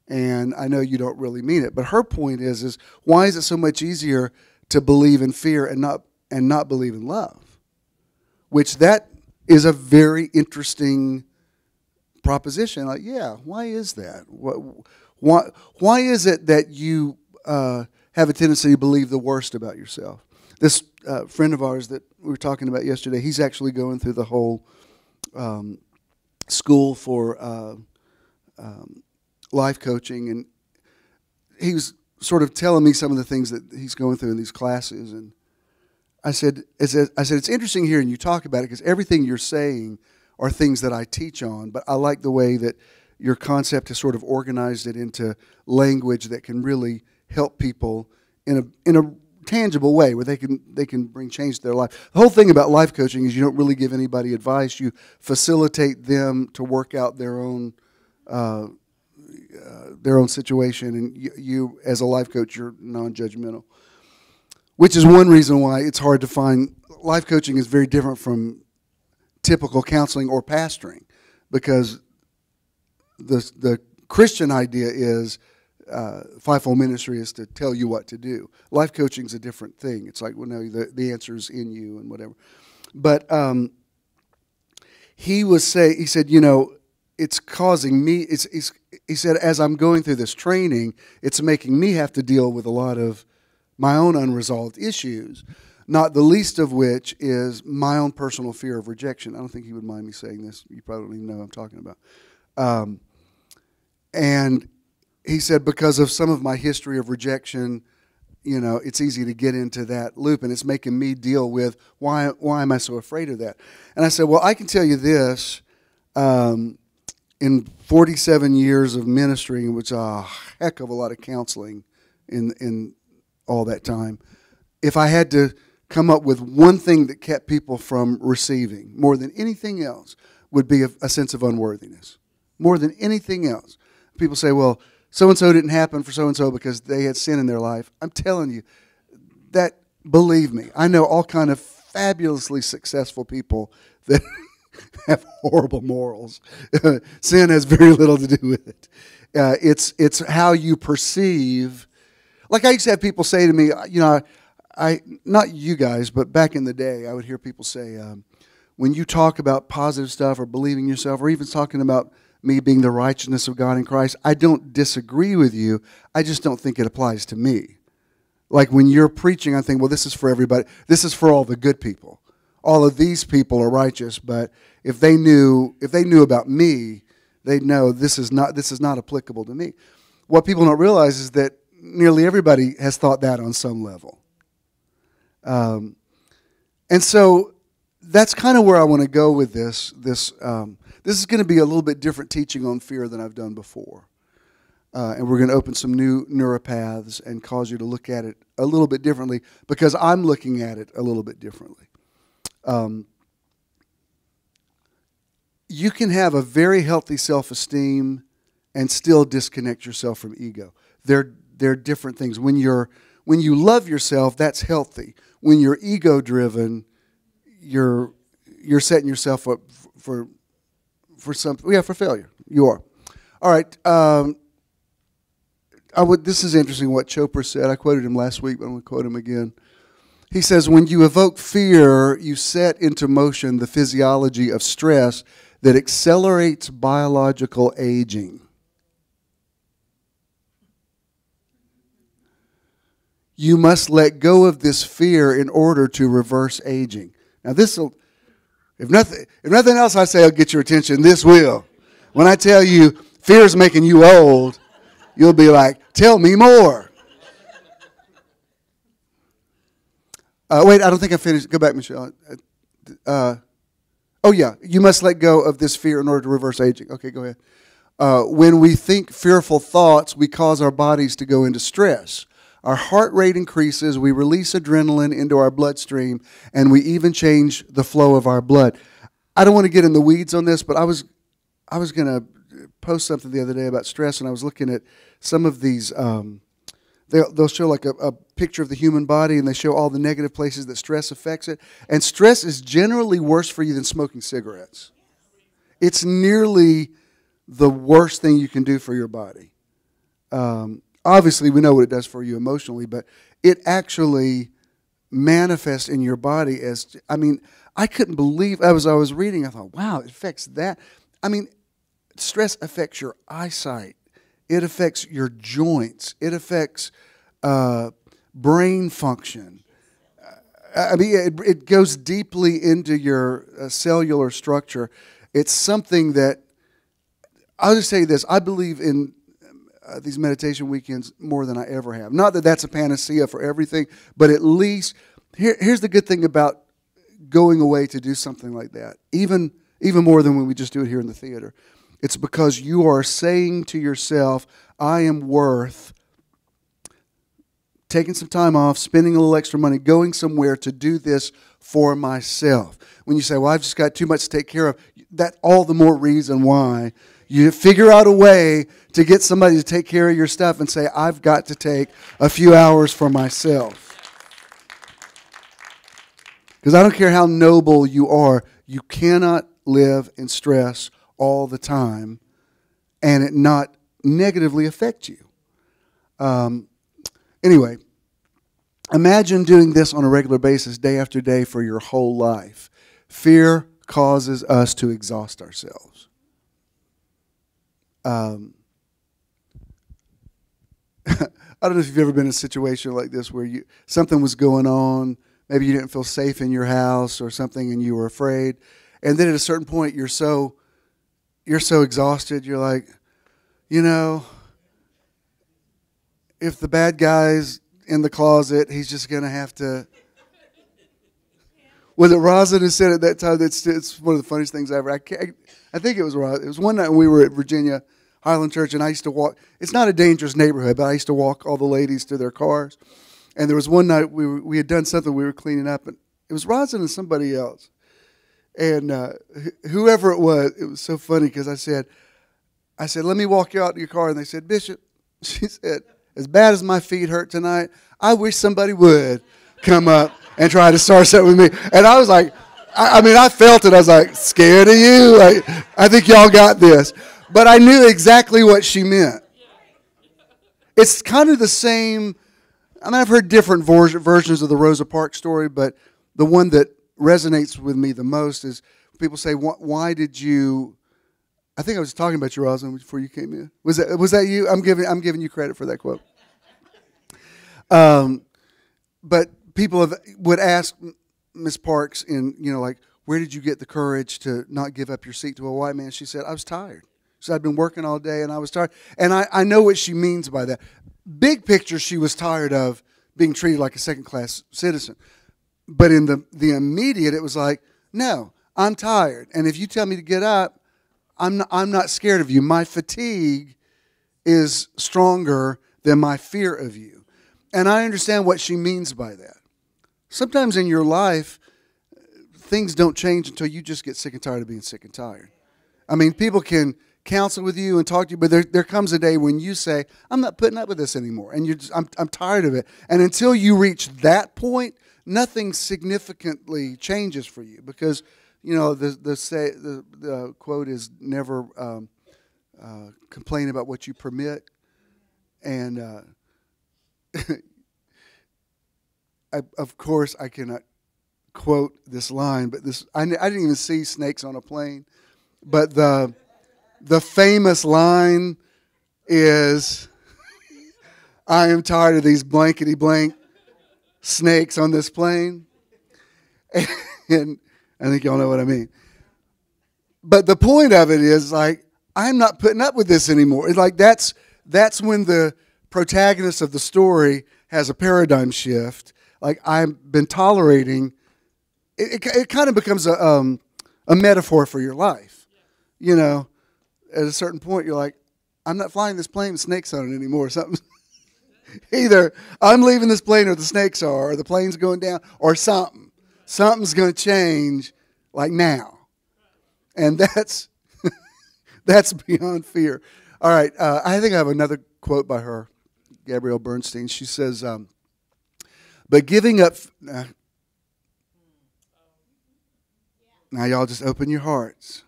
and I know you don't really mean it. But her point is why is it so much easier to believe in fear and not believe in love? Which that is a very interesting proposition. Like, yeah, why is that? Why is it that you have a tendency to believe the worst about yourself? This friend of ours that we were talking about yesterday, he's actually going through the whole school for life coaching, and he was sort of telling me some of the things that he's going through in these classes. And I said, it's interesting hearing you talk about it, because everything you're saying are things that I teach on, but I like the way that your concept has sort of organized it into language that can really help people in a tangible way, where they can bring change to their life. The whole thing about life coaching is you don't really give anybody advice. You facilitate them to work out their own situation, and you as a life coach, you're non-judgmental, which is one reason why it's hard to find. Life coaching is very different from typical counseling or pastoring, because the Christian idea is fivefold ministry is to tell you what to do. Life coaching is a different thing. It's like, well, no, the answer's in you and whatever. But he said, you know, it's causing me. He said, as I'm going through this training, it's making me have to deal with a lot of my own unresolved issues. Not the least of which is my own personal fear of rejection. I don't think he would mind me saying this. You probably don't even know what I'm talking about. And he said, because of some of my history of rejection, you know, it's easy to get into that loop, and it's making me deal with why am I so afraid of that? And I said, well, I can tell you this. In 47 years of ministry, which is a heck of a lot of counseling in all that time, if I had to come up with one thing that kept people from receiving more than anything else, would be a sense of unworthiness. More than anything else. People say, well, so-and-so didn't happen for so-and-so because they had sin in their life. I'm telling you, that, believe me, I know all kind of fabulously successful people that have horrible morals. Sin has very little to do with it. It's how you perceive. Like I used to have people say to me, you know, not you guys, but back in the day, I would hear people say, when you talk about positive stuff or believing yourself, or even talking about me being the righteousness of God in Christ, I don't disagree with you. I just don't think it applies to me. Like when you're preaching, I think, well, this is for everybody. This is for all the good people. All of these people are righteous, but if they knew about me, they'd know this is not applicable to me. What people don't realize is that nearly everybody has thought that on some level. And so that's kind of where I want to go with this. This is going to be a little bit different teaching on fear than I've done before. And we're going to open some new neuropaths and cause you to look at it a little bit differently because I'm looking at it a little bit differently. You can have a very healthy self-esteem and still disconnect yourself from ego. They're different things. When you love yourself, that's healthy. When you're ego-driven, you're setting yourself up for something. Yeah, for failure. You are. All right. This is interesting what Chopra said. I quoted him last week, but I'm going to quote him again. He says, when you evoke fear, you set into motion the physiology of stress that accelerates biological aging. You must let go of this fear in order to reverse aging. Now this will, if nothing else I say will get your attention, this will. When I tell you fear is making you old, you'll be like, tell me more. Wait, I don't think I finished. Go back, Michelle. Oh, yeah. You must let go of this fear in order to reverse aging. Okay, go ahead. When we think fearful thoughts, we cause our bodies to go into stress. Our heart rate increases, we release adrenaline into our bloodstream, and we even change the flow of our blood. I don't want to get in the weeds on this, but I was going to post something the other day about stress, and I was looking at some of these. They'll show like a picture of the human body, and they show all the negative places that stress affects it. And stress is generally worse for you than smoking cigarettes. It's nearly the worst thing you can do for your body. Obviously, we know what it does for you emotionally, but it actually manifests in your body as, I couldn't believe, as I was reading, I thought, wow, it affects that. Stress affects your eyesight. It affects your joints. It affects brain function. It goes deeply into your cellular structure. It's something that, I'll just say this, I believe in these meditation weekends more than I ever have. Not that that's a panacea for everything, but at least, here's the good thing about going away to do something like that, even more than when we just do it here in the theater. It's because you are saying to yourself, I am worth taking some time off, spending a little extra money, going somewhere to do this for myself. When you say, well, I've just got too much to take care of, that's all the more reason why you figure out a way to get somebody to take care of your stuff and say, I've got to take a few hours for myself. Because I don't care how noble you are, you cannot live in stress all the time and it not negatively affect you. Anyway, imagine doing this on a regular basis, day after day, for your whole life. Fear causes us to exhaust ourselves. I don't know if you've ever been in a situation like this where something was going on, maybe you didn't feel safe in your house or something and you were afraid, and then at a certain point you're so exhausted, you're like, if the bad guy's in the closet, he's just going to have to. Was it Rosin who said at that time? It's one of the funniest things ever. I think it was Rosin. It was one night when we were at Virginia Highland Church, and I used to walk. It's not a dangerous neighborhood, but I used to walk all the ladies to their cars. And there was one night we had done something, we were cleaning up, and it was Rosin and somebody else. And whoever it was so funny because I said, let me walk you out to your car. And they said, Bishop, she said, as bad as my feet hurt tonight, I wish somebody would come up and try to start something with me. And I was like, I felt it. I was like, scared of you? Like, I think y'all got this. But I knew exactly what she meant. It's kind of the same. I mean, I've heard different versions of the Rosa Parks story, but the one that resonates with me the most is people say, "Why did you?" I think I was talking about you, Rosalind, before you came in. Was that you? I'm giving you credit for that quote. But people would ask Miss Parks, like, where did you get the courage to not give up your seat to a white man? She said, I was tired. She said, I'd been working all day and I was tired. And I know what she means by that. Big picture, she was tired of being treated like a second-class citizen. But in the immediate, it was like, no, I'm tired. And if you tell me to get up, I'm not scared of you. My fatigue is stronger than my fear of you. And I understand what she means by that. Sometimes in your life, things don't change until you just get sick and tired of being sick and tired. I mean, people can counsel with you and talk to you, but there comes a day when you say, I'm not putting up with this anymore, and I'm tired of it. And until you reach that point, nothing significantly changes for you, because the quote is never complain about what you permit. And of course, I cannot quote this line, but I didn't even see snakes on a plane. But the famous line is, I am tired of these blankety blank snakes on this plane. And I think y'all know what I mean. But the point of it is, like, I'm not putting up with this anymore. It's like that's when the protagonist of the story has a paradigm shift. Like, I've been tolerating. It kind of becomes a metaphor for your life. You know, at a certain point, you're like, I'm not flying this plane with snakes on it anymore. Something. Either I'm leaving this plane or the snakes are, or the plane's going down, or something. Something's going to change, like now. And that's beyond fear. All right, I think I have another quote by her, Gabrielle Bernstein. She says, but giving up... now y'all just open your hearts.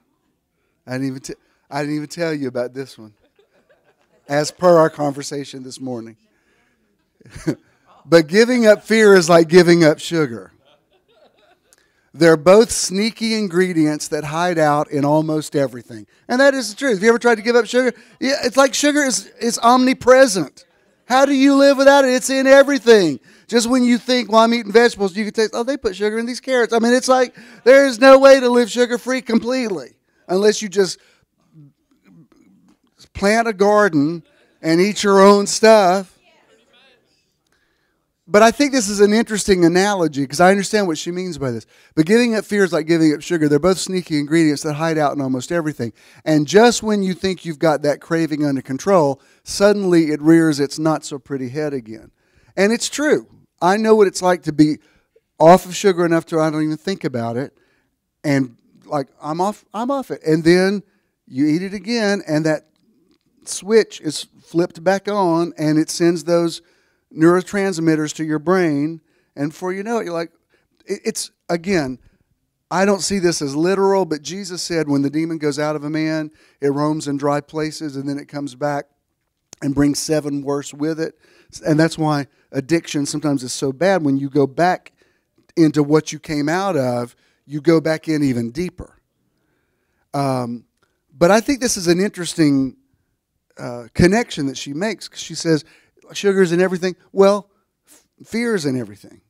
I didn't even tell you about this one, as per our conversation this morning. But giving up fear is like giving up sugar. They're both sneaky ingredients that hide out in almost everything. And that is the truth. Have you ever tried to give up sugar? Yeah, it's like sugar is omnipresent. How do you live without it? It's in everything. Just when you think, well, I'm eating vegetables, you can taste, oh, they put sugar in these carrots. I mean, it's like there's no way to live sugar-free completely unless you just plant a garden and eat your own stuff. But I think this is an interesting analogy because I understand what she means by this. But giving up fear is like giving up sugar. They're both sneaky ingredients that hide out in almost everything. And just when you think you've got that craving under control, suddenly it rears its not-so-pretty head again. And it's true. I know what it's like to be off of sugar enough to I don't even think about it. And like, I'm off it. And then you eat it again, and that switch is flipped back on, and it sends those neurotransmitters to your brain, and before you know it, you're like, it's, again, I don't see this as literal, but Jesus said when the demon goes out of a man, it roams in dry places, and then it comes back and brings 7 worse with it. And that's why addiction sometimes is so bad. When you go back into what you came out of, you go back in even deeper. But I think this is an interesting connection that she makes, because she says, sugar's in everything. Well, fear's in everything.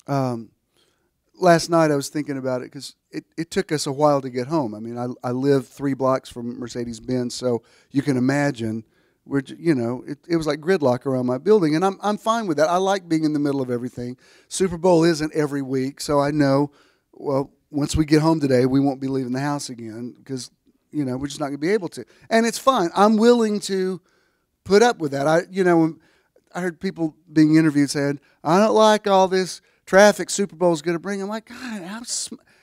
Last night I was thinking about it because it took us a while to get home. I mean, I live 3 blocks from Mercedes-Benz, so you can imagine it was like gridlock around my building, and I'm fine with that. I like being in the middle of everything. Super Bowl isn't every week, so I know, well, once we get home today, we won't be leaving the house again because we're just not going to be able to. And it's fine. I'm willing to put up with that. I heard people being interviewed saying, I don't like all this traffic Super Bowl is going to bring. I'm like, God,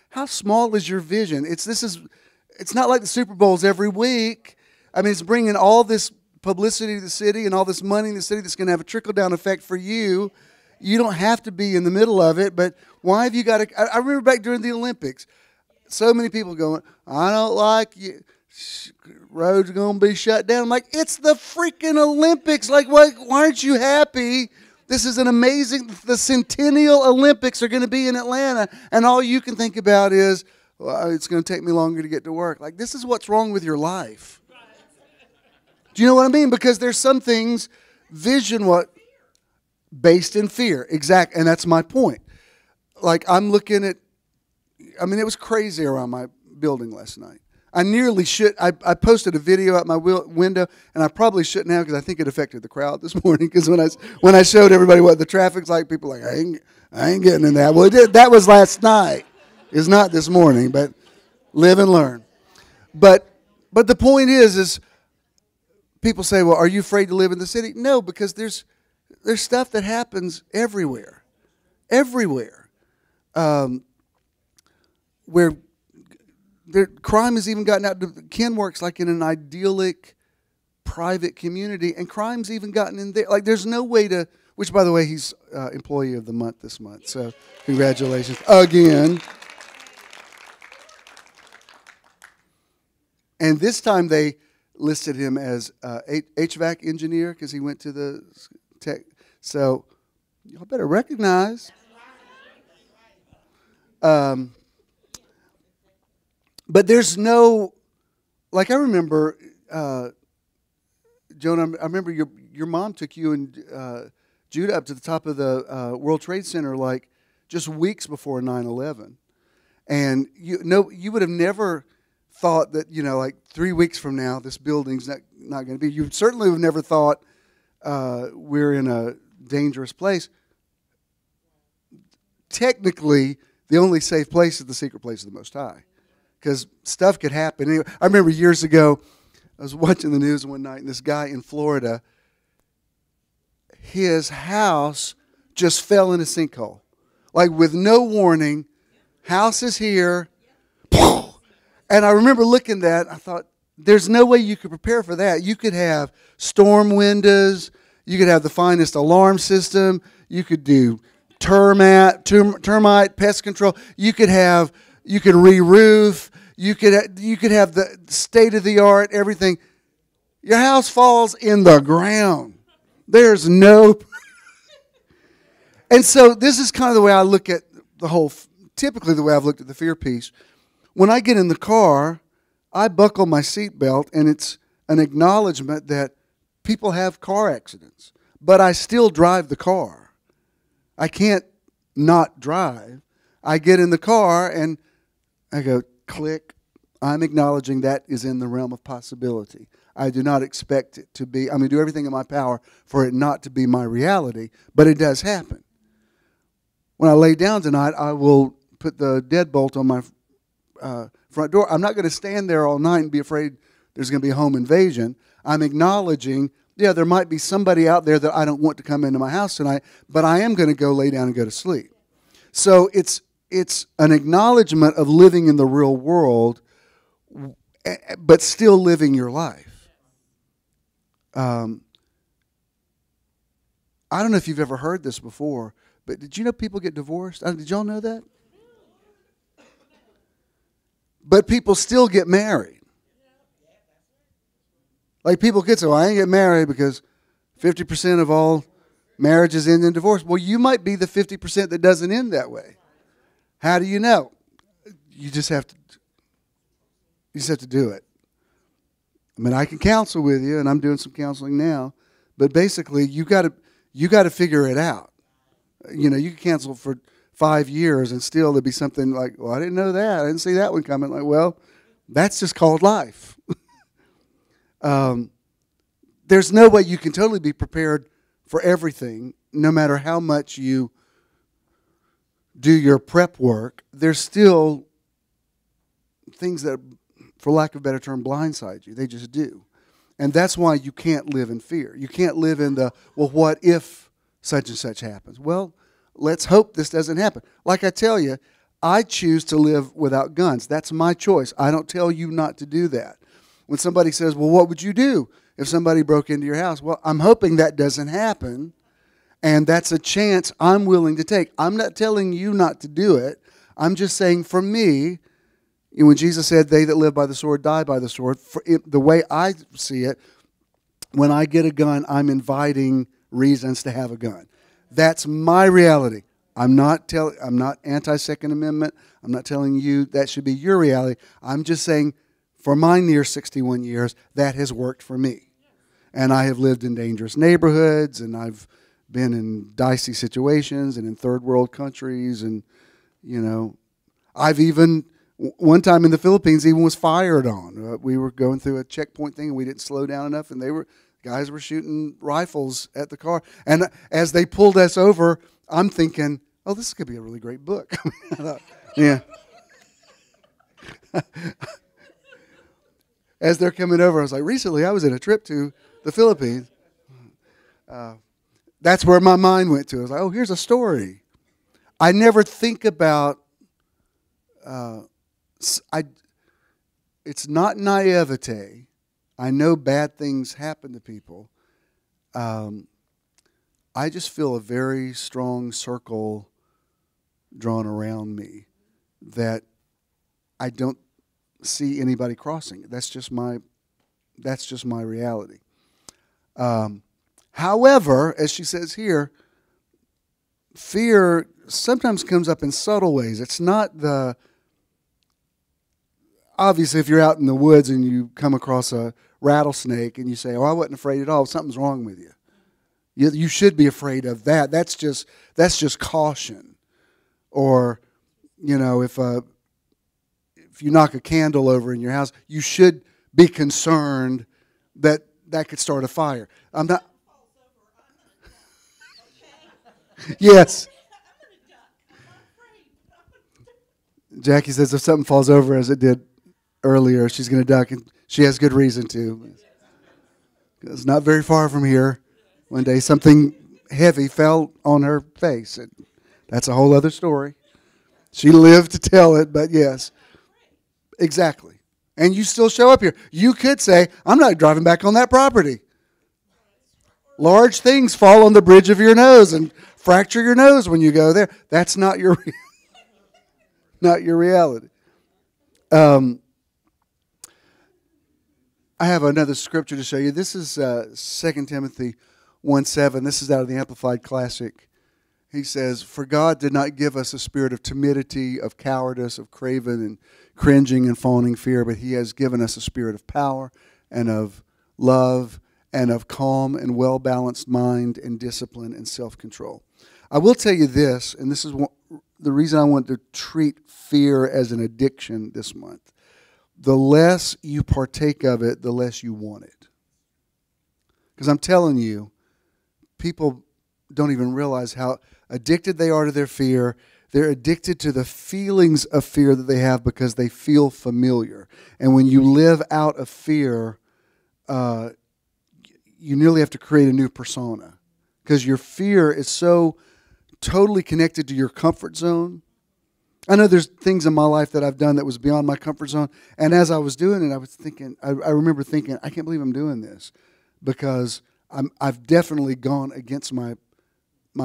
how small is your vision? It's not like the Super Bowl's every week. I mean, it's bringing all this publicity to the city and all this money in the city that's going to have a trickle-down effect for you. You don't have to be in the middle of it, but why have you got to... I remember back during the Olympics, so many people going, I don't like you. road's going to be shut down. I'm like, it's the freaking Olympics. Like, why aren't you happy? This is an amazing, the Centennial Olympics are going to be in Atlanta, and all you can think about is, well, it's going to take me longer to get to work. Like, this is what's wrong with your life. Do you know what I mean? Because there's some things, based in fear. Exactly, and that's my point. Like, I'm looking at, it was crazy around my building last night. I posted a video out my window, and I probably shouldn't have because I think it affected the crowd this morning. Because when I showed everybody what the traffic's like, people were like, I ain't getting in that. Well, that was last night. It's not this morning, but live and learn. But the point is people say, well, are you afraid to live in the city? No, because there's stuff that happens everywhere, where crime has even gotten out. Ken works like in an idyllic, private community, and crime's even gotten in there. Like, there's no way to. Which, by the way, he's Employee of the Month this month. So, congratulations again. And this time they listed him as HVAC engineer because he went to the tech. So, y'all better recognize. But there's no, like, I remember, Joan, I remember your mom took you and Judah up to the top of the World Trade Center, like, just weeks before 9/11. And you would have never thought that, like 3 weeks from now, this building's not going to be. You certainly would have never thought we're in a dangerous place. Technically, the only safe place is the secret place of the Most High. Because stuff could happen. Anyway, I remember years ago, I was watching the news one night, and this guy in Florida, his house just fell in a sinkhole. Like, with no warning, house is here. And I remember looking at that, I thought, there's no way you could prepare for that. You could have storm windows. You could have the finest alarm system. You could do termite, pest control. You could re-roof. You could have the state-of-the-art everything. Your house falls in the ground. There's no... And so this is kind of the way I look at typically the way I've looked at the fear piece. When I get in the car, I buckle my seatbelt, and it's an acknowledgement that people have car accidents. But I still drive the car. I can't not drive. I get in the car, and I go, click. I'm acknowledging that is in the realm of possibility. I do not expect it to be. I'm going to do everything in my power for it not to be my reality, but it does happen. When I lay down tonight, I will put the deadbolt on my front door. I'm not going to stand there all night and be afraid there's going to be a home invasion. I'm acknowledging, there might be somebody out there that I don't want to come into my house tonight, but I am going to go lay down and go to sleep. So it's an acknowledgement of living in the real world, but still living your life. I don't know if you've ever heard this before, but did you know people get divorced? Did y'all know that? But people still get married. Like, people could say, well, I ain't get married because 50% of all marriages end in divorce. Well, you might be the 50% that doesn't end that way. How do you know? You just have to do it. I mean, I can counsel with you, and I'm doing some counseling now, but basically you got to figure it out. You can cancel for 5 years and still there'll be something like, well, I didn't know that. I didn't see that one coming. Like, well, that's just called life. There's no way you can totally be prepared for everything, no matter how much you do your prep work. There's still things that, for lack of a better term, blindside you. They just do. And that's why you can't live in fear. You can't live in the, well, what if such and such happens? Well, let's hope this doesn't happen. Like I tell you, I choose to live without guns. That's my choice. I don't tell you not to do that. When somebody says, well, what would you do if somebody broke into your house? Well, I'm hoping that doesn't happen, and that's a chance I'm willing to take. I'm not telling you not to do it. I'm just saying, for me, when Jesus said, "They that live by the sword die by the sword," the way I see it, when I get a gun, I'm inviting reasons to have a gun. That's my reality. I'm not anti-Second Amendment. I'm not telling you that should be your reality. I'm just saying, for my near 61 years, that has worked for me. And I have lived in dangerous neighborhoods, and I've been in dicey situations and in third world countries, and, I've even, one time in the Philippines, even was fired on. We were going through a checkpoint thing, and we didn't slow down enough, and guys were shooting rifles at the car. And as they pulled us over, I'm thinking, oh, this could be a really great book. Yeah. As they're coming over, I was like, recently I was in a trip to the Philippines. That's where my mind went to. I was like, oh, here's a story. I never think about, it's not naivete. I know bad things happen to people. I just feel a very strong circle drawn around me that I don't see anybody crossing. That's just my reality. However, as she says here, fear sometimes comes up in subtle ways. It's not obviously, if you're out in the woods and you come across a rattlesnake and you say, oh, I wasn't afraid at all, something's wrong with you. You should be afraid of that. That's just caution. Or, if you knock a candle over in your house, you should be concerned that could start a fire. I'm not. Yes. Jackie says if something falls over as it did earlier, she's going to duck, and she has good reason to. It's not very far from here. One day something heavy fell on her face. That's a whole other story. She lived to tell it, but yes. Exactly. And you still show up here. You could say, I'm not driving back on that property. Large things fall on the bridge of your nose and fracture your nose when you go there. That's not your reality. I have another scripture to show you. This is 2 Timothy 1:7. This is out of the Amplified Classic. He says, for God did not give us a spirit of timidity, of cowardice, of craven and cringing and fawning fear, but he has given us a spirit of power and of love and of calm and well-balanced mind and discipline and self-control. I will tell you this, and this is the reason I want to treat fear as an addiction this month. The less you partake of it, the less you want it. Because I'm telling you, people don't even realize how addicted they are to their fear. They're addicted to the feelings of fear that they have because they feel familiar. And when you live out of fear, you nearly have to create a new persona. Because your fear is so totally connected to your comfort zone. I know there's things in my life that I've done that was beyond my comfort zone. And as I was doing it, I was thinking, I remember thinking, I can't believe I'm doing this. Because I've definitely gone against my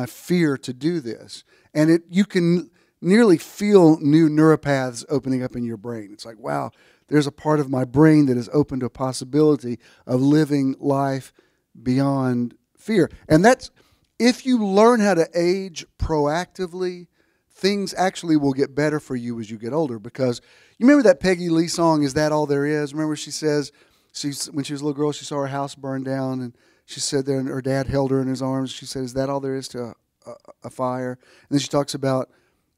fear to do this. And you can nearly feel new neuropaths opening up in your brain. It's like, wow, there's a part of my brain that is open to a possibility of living life beyond fear. And that's, if you learn how to age proactively, things actually will get better for you as you get older. Because you remember that Peggy Lee song, Is That All There Is? Remember she says, when she was a little girl, she saw her house burn down, and she said there, and her dad held her in his arms. She said, is that all there is to a fire? And then she talks about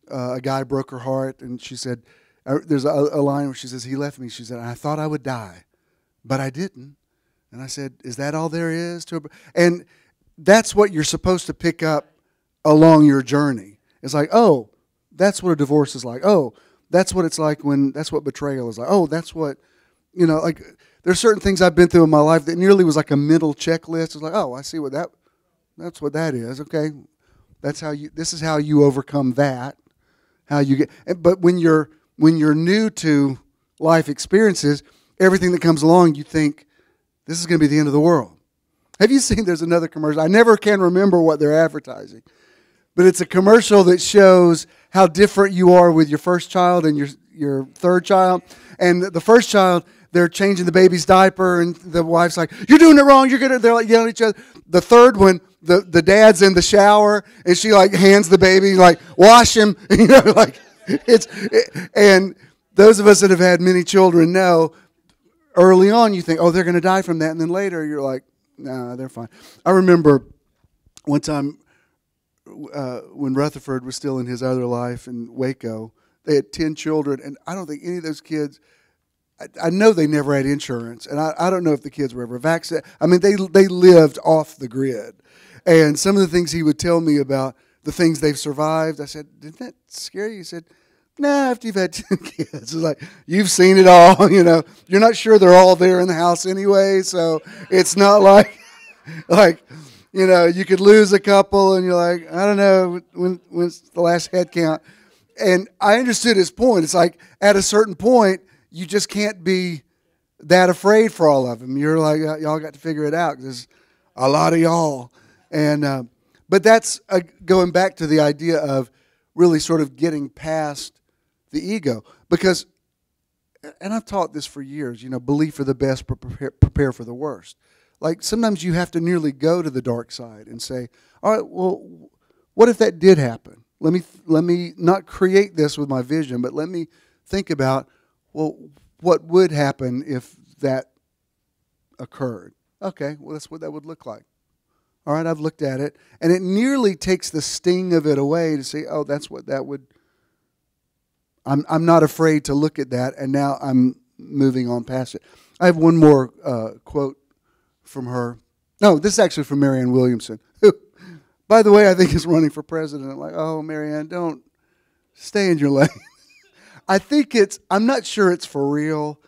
a guy broke her heart, and she said, there's a line where she says, he left me. She said, I thought I would die, but I didn't. And I said, is that all there is to a... And that's what you're supposed to pick up along your journey. It's like, oh, that's what a divorce is like. Oh, that's what it's like that's what betrayal is like. Oh, that's what, like... There's certain things I've been through in my life that nearly was like a mental checklist. It's like, oh, I see that's what that is. Okay, this is how you overcome that. How you get, but when you're new to life experiences, everything that comes along, you think this is going to be the end of the world. Have you seen? There's another commercial. I never can remember what they're advertising, but it's a commercial that shows how different you are with your first child and your third child, and the first child, they're changing the baby's diaper, and the wife's like, "You're doing it wrong. They're like yelling at each other. The third one, the dad's in the shower, and she like hands the baby like, wash him, like and those of us that have had many children know. Early on, you think, oh, they're going to die from that, and then later you're like, nah, they're fine. I remember one time when Rutherford was still in his other life in Waco, they had 10 children, and I don't think any of those kids, I know they never had insurance, and I don't know if the kids were ever vaccinated. I mean, they lived off the grid. And some of the things he would tell me about the things they've survived, I said, didn't that scare you? He said, nah, after you've had 10 kids, it's like, you've seen it all, You're not sure they're all there in the house anyway, so it's not like, you could lose a couple, and you're like, I don't know, when's the last head count? And I understood his point. It's like, at a certain point, you just can't be that afraid for all of them. You're like, y'all got to figure it out, because there's a lot of y'all. And but that's going back to the idea of really sort of getting past the ego, because, and I've taught this for years, believe for the best, but prepare for the worst. Like, sometimes you have to nearly go to the dark side and say, all right, well, what if that did happen? Let me not create this with my vision, but let me think about, well, what would happen if that occurred? Okay, well, that's what that would look like. All right, I've looked at it, and it nearly takes the sting of it away to say, oh, that's what that would. I'm not afraid to look at that, and now I'm moving on past it. I have one more quote from her. No, this is actually from Marianne Williamson, who, by the way, I think is running for president. I'm like, oh, Marianne, don't stay in your lane. I'm not sure it's for real.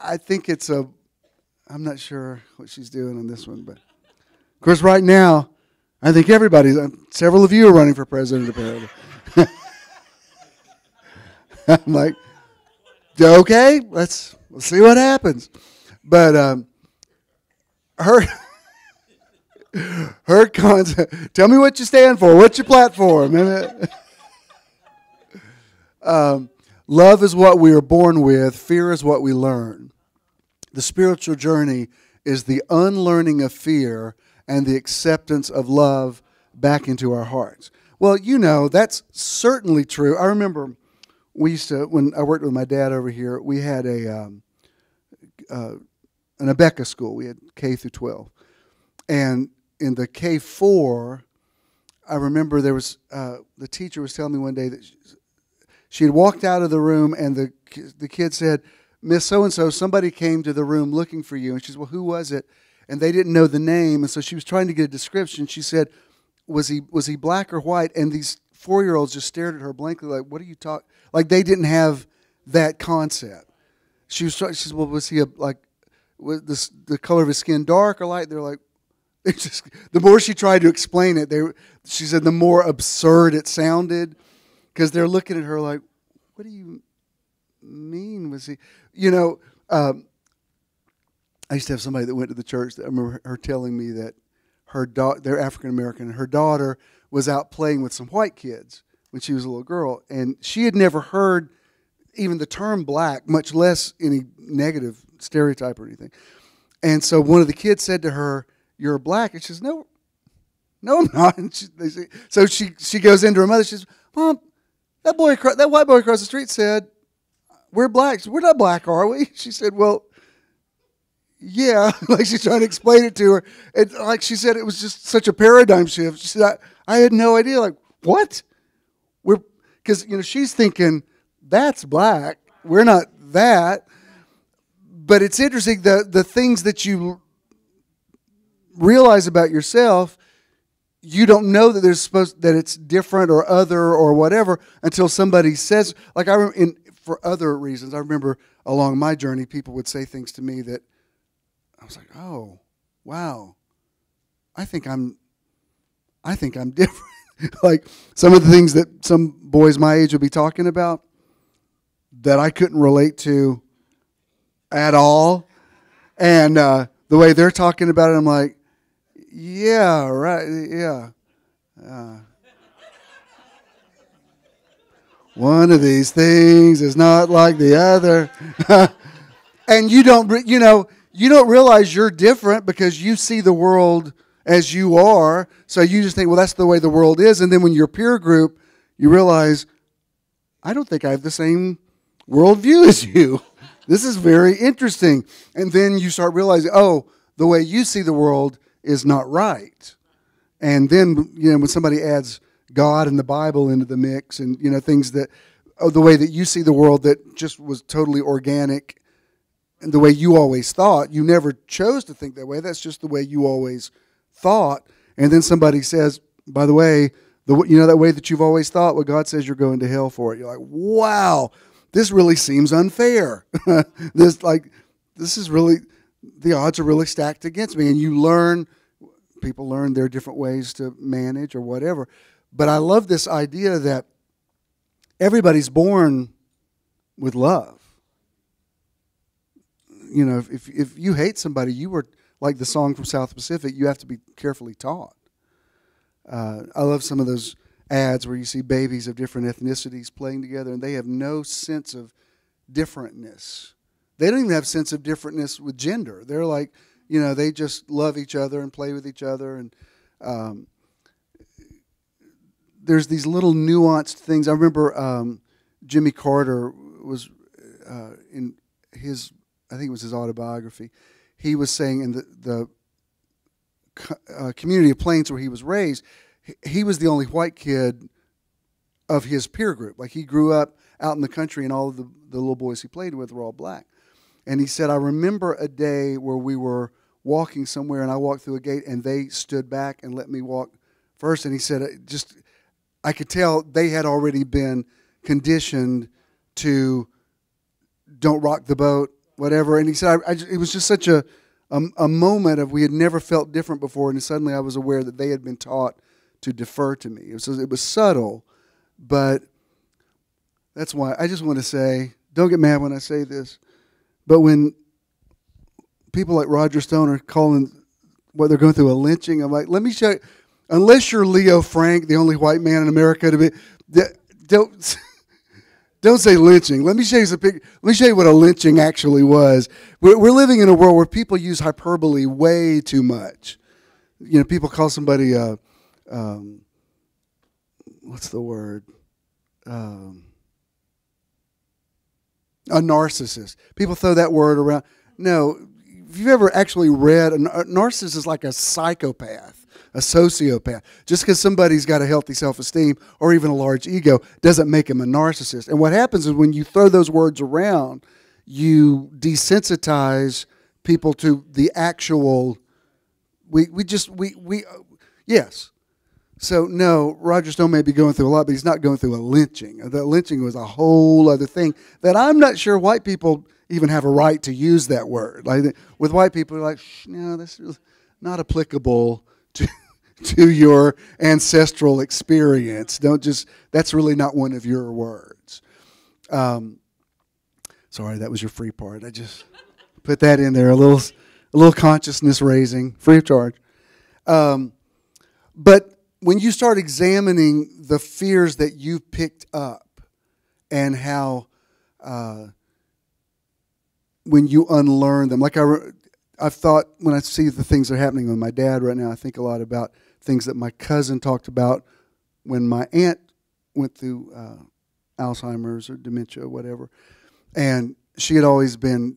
I think I'm not sure what she's doing on this one, but of course, right now, I think several of you are running for president, apparently. I'm like, okay, let's see what happens. But her concept, tell me what you stand for. What's your platform? Love is what we are born with. Fear is what we learn. The spiritual journey is the unlearning of fear and the acceptance of love back into our hearts. Well, that's certainly true. I remember when I worked with my dad over here, we had an Abeka school. We had K through 12. And in the K4, I remember there was, the teacher was telling me one day that she had walked out of the room, and the kid said, Miss So-and-so, somebody came to the room looking for you. And she said, well, who was it? And they didn't know the name, and so she was trying to get a description. She said, was he black or white? And these 4-year-olds just stared at her blankly, like, what are you talking? Like, they didn't have that concept. She said, well, was he was the color of his skin dark or light? They're like, the more she tried to explain it, she said the more absurd it sounded, because they're looking at her like, what do you mean? Was he, I used to have somebody that went to the church that I remember her telling me that they're African American, and her daughter was out playing with some white kids when she was a little girl, and she had never heard even the term black, much less any negative stereotype or anything. And so one of the kids said to her, "You're black," and she says, "No, I'm not." And so she goes into her mother. She says, "Mom, that white boy across the street said we're blacks. We're not black, are we?" She said, "Well, yeah." Like, she's trying to explain it to her, and like she said, it was just such a paradigm shift. She said, "I had no idea." Like, what? Because she's thinking that's black. We're not that. But it's interesting, the things that you realize about yourself, you don't know that that it's different or other or whatever until somebody says. Like, for other reasons, I remember along my journey, people would say things to me that I was like, "Oh, wow, I think I'm different." Like, some of the things that some boys my age would be talking about that I couldn't relate to at all, and the way they're talking about it, I'm like, yeah, right, yeah. One of these things is not like the other. And you don't realize you're different because you see the world as you are. So you just think, well, that's the way the world is. And then when you're peer group, you realize, I don't think I have the same worldview as you. This is very interesting. And then you start realizing, oh, the way you see the world is not right. And then, when somebody adds God and the Bible into the mix and, things that, the way that you see the world that just was totally organic and the way you always thought, you never chose to think that way. That's just the way you always thought. And then somebody says, by the way, that way that you've always thought, well, God says you're going to hell for it. You're like, wow, this really seems unfair. This is really, the odds are really stacked against me. And people learn their different ways to manage or whatever. But I love this idea that everybody's born with love. If you hate somebody, you were like the song from South Pacific, you have to be carefully taught. I love some of those ads where you see babies of different ethnicities playing together and they have no sense of differentness. They don't even have sense of differentness with gender. They're like, they just love each other and play with each other. And there's these little nuanced things. I remember Jimmy Carter was in his, I think it was his autobiography, he was saying in the community of Plains where he was raised, he was the only white kid of his peer group. Like he grew up out in the country and all of the little boys he played with were all black. And he said, I remember a day where we were walking somewhere and I walked through a gate and they stood back and let me walk first. And he said, I could tell they had already been conditioned to don't rock the boat, whatever. And he said, it was just such a moment of we had never felt different before. And suddenly I was aware that they had been taught to defer to me. It was subtle, but that's why I just want to say, don't get mad when I say this, but when people like Roger Stone are calling what they're going through a lynching, I'm like, let me show you, unless you're Leo Frank, the only white man in America to be, don't say lynching. Let me show you Let me show you what a lynching actually was. We're living in a world where people use hyperbole way too much. People call somebody what's the word? A narcissist. People throw that word around. No, if you've ever actually read, a narcissist is like a psychopath, a sociopath. Just because somebody's got a healthy self-esteem or even a large ego doesn't make him a narcissist. And what happens is when you throw those words around, you desensitize people to the actual, yes. So no, Roger Stone may be going through a lot, but he's not going through a lynching. The lynching was a whole other thing that I'm not sure white people even have a right to use that word. Like with white people, they're like, no, this is not applicable to your ancestral experience. That's really not one of your words. Sorry, that was your free part. I just put that in there, a little consciousness raising, free of charge. But when you start examining the fears that you've picked up and how when you unlearn them, like I've thought when I see the things that are happening with my dad right now, I think a lot about things that my cousin talked about when my aunt went through Alzheimer's or dementia or whatever. And she had always been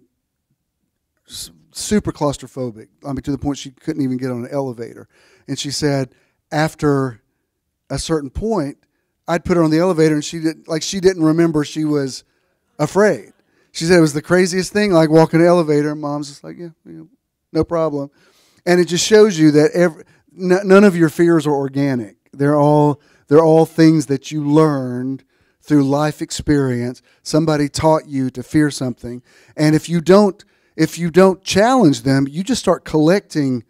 super claustrophobic. I mean, to the point she couldn't even get on an elevator. And she said after a certain point, I'd put her on the elevator and she didn't remember she was afraid. She said it was the craziest thing, like walking an elevator. Mom's just like, yeah, no problem. And it just shows you that none of your fears are organic. They're all things that you learned through life experience. Somebody taught you to fear something, and if you don't challenge them, you just start collecting,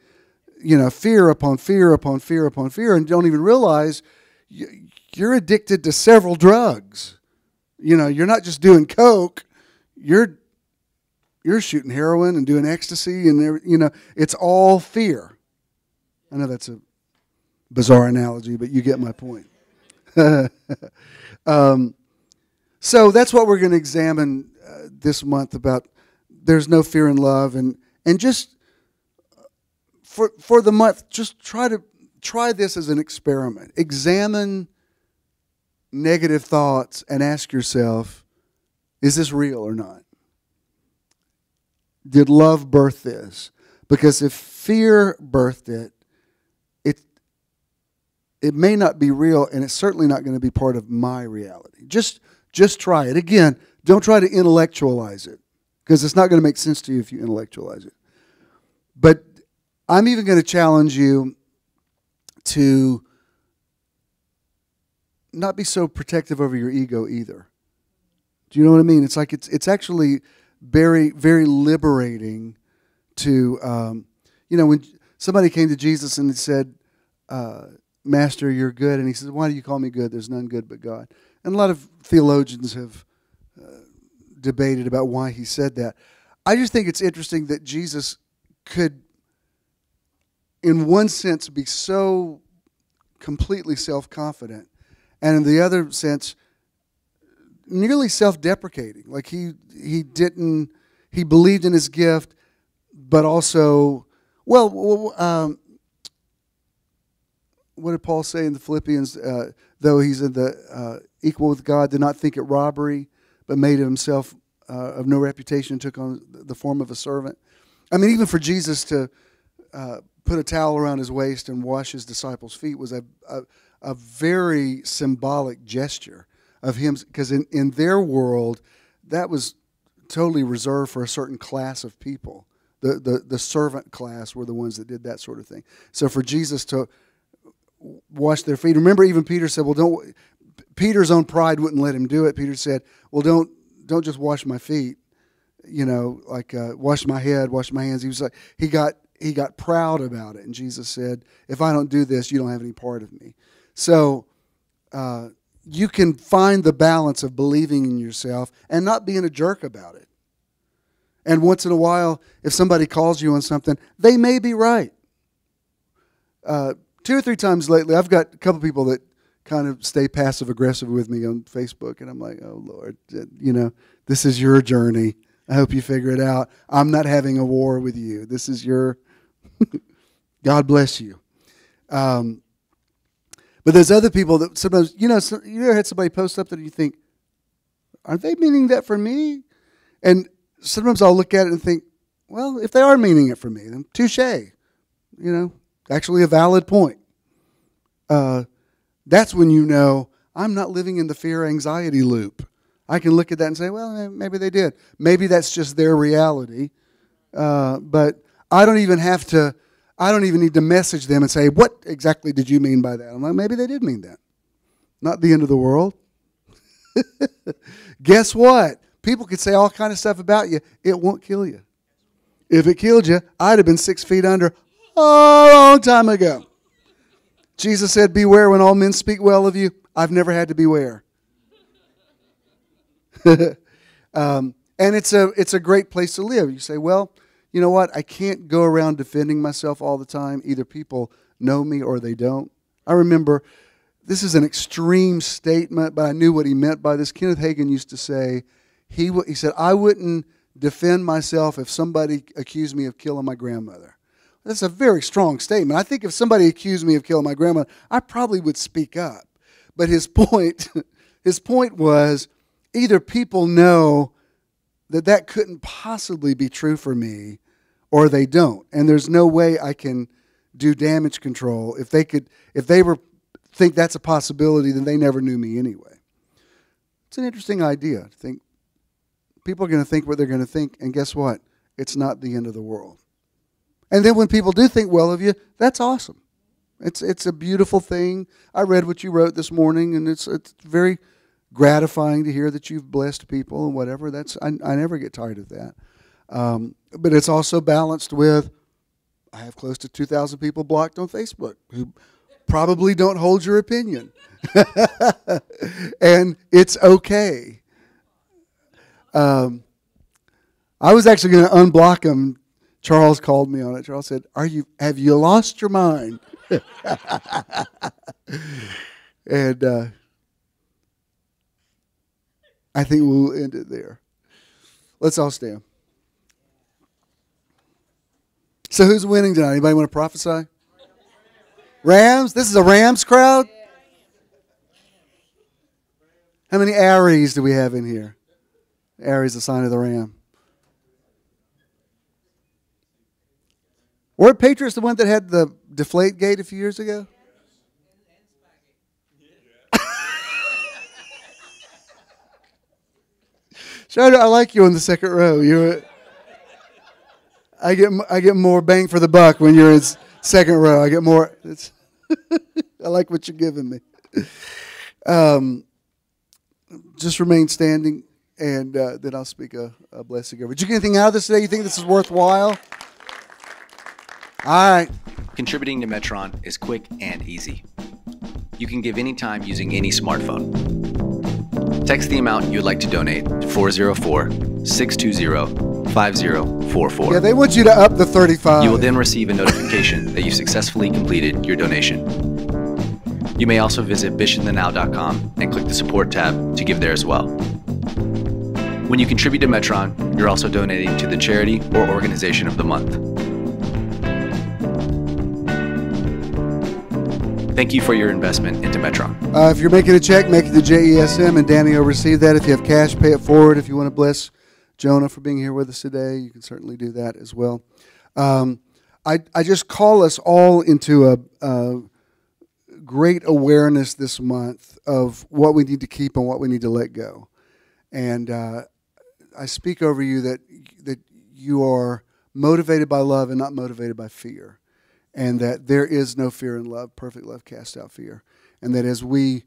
fear upon fear upon fear upon fear, and don't even realize you're addicted to several drugs. You're not just doing coke. You're shooting heroin and doing ecstasy, and it's all fear. I know that's a bizarre analogy, but you get my point. So that's what we're going to examine this month about there's no fear in love. And just for the month, just try this as an experiment. Examine negative thoughts and ask yourself, is this real or not? Did love birth this? Because if fear birthed it, it may not be real, and it's certainly not going to be part of my reality. Just try it. Again, don't try to intellectualize it, because it's not going to make sense to you if you intellectualize it. But I'm even going to challenge you to not be so protective over your ego either. Do you know what I mean? It's like it's actually very, very liberating to, when somebody came to Jesus and said, Master, you're good. And he says, why do you call me good? There's none good but God. And a lot of theologians have debated about why he said that. I just think it's interesting that Jesus could, in one sense, be so completely self-confident, and in the other sense, nearly self-deprecating. Like he believed in his gift, but also, what did Paul say in the Philippians? Though he's in the equal with God, did not think it robbery, but made himself of no reputation, took on the form of a servant. I mean, even for Jesus to put a towel around his waist and wash his disciples' feet was a very symbolic gesture of him, because in their world, that was totally reserved for a certain class of people. The servant class were the ones that did that sort of thing. So for Jesus to wash their feet, remember, even Peter said, "Well, don't." Peter's own pride wouldn't let him do it. Peter said, "Well, don't just wash my feet, wash my head, wash my hands." He was like, he got proud about it, and Jesus said, "If I don't do this, you don't have any part of me." So you can find the balance of believing in yourself and not being a jerk about it. And once in a while, if somebody calls you on something, they may be right. 2 or 3 times lately, I've got a couple people that kind of stay passive-aggressive with me on Facebook, and I'm like, oh, Lord, this is your journey. I hope you figure it out. I'm not having a war with you. This is your... God bless you. But there's other people that sometimes, you ever had somebody post something and you think, are they meaning that for me? And sometimes I'll look at it and think, well, if they are meaning it for me, then touche. Actually a valid point. That's when you know I'm not living in the fear-anxiety loop. I can look at that and say, well, maybe they did. Maybe that's just their reality. But I don't even need to message them and say, what exactly did you mean by that? I'm like, maybe they did mean that. Not the end of the world. Guess what? People could say all kind of stuff about you. It won't kill you. If it killed you, I'd have been 6 feet under a long time ago. Jesus said, beware when all men speak well of you. I've never had to beware. And it's a great place to live. You say, well, you know what? I can't go around defending myself all the time. Either people know me or they don't. I remember, this is an extreme statement, but I knew what he meant by this. Kenneth Hagin used to say, he said, I wouldn't defend myself if somebody accused me of killing my grandmother. That's a very strong statement. I think if somebody accused me of killing my grandmother, I probably would speak up. But his point was, either people know that couldn't possibly be true for me, or they don't. And there's no way I can do damage control. If they think that's a possibility, then they never knew me anyway. It's an interesting idea to think people are going to think what they're going to think, and guess what? It's not the end of the world. And then when people do think well of you, that's awesome. It's a beautiful thing. I read what you wrote this morning, and it's very gratifying to hear that you've blessed people and whatever. I never get tired of that. But it's also balanced with, I have close to 2,000 people blocked on Facebook who probably don't hold your opinion. And it's okay. I was actually going to unblock them. Charles called me on it. Charles said, have you lost your mind? And I think we'll end it there. Let's all stand. So who's winning tonight? Anybody want to prophesy? Rams? This is a Rams crowd? How many Aries do we have in here? Aries, the sign of the ram. Were Patriots the one that had the deflate gate a few years ago? Shada, I like you in the second row. I get more bang for the buck when you're in second row. I get more. I like what you're giving me. Just remain standing, and then I'll speak a blessing over. Did you get anything out of this today? You think this is worthwhile? All right. Contributing to Metron is quick and easy. You can give anytime using any smartphone. Text the amount you would like to donate to 404-620-5044. Yeah, they want you to up the 35. You will then receive a notification that you successfully completed your donation. You may also visit bishandthenow.com and click the support tab to give there as well. When you contribute to Metron, you're also donating to the charity or organization of the month. Thank you for your investment into Metron. If you're making a check, make it to JESM, and Danny will receive that. If you have cash, pay it forward. If you want to bless Jonah for being here with us today, you can certainly do that as well. I just call us all into a great awareness this month of what we need to keep and what we need to let go. And I speak over you that you are motivated by love and not motivated by fear. And that there is no fear in love. Perfect love casts out fear. And that as we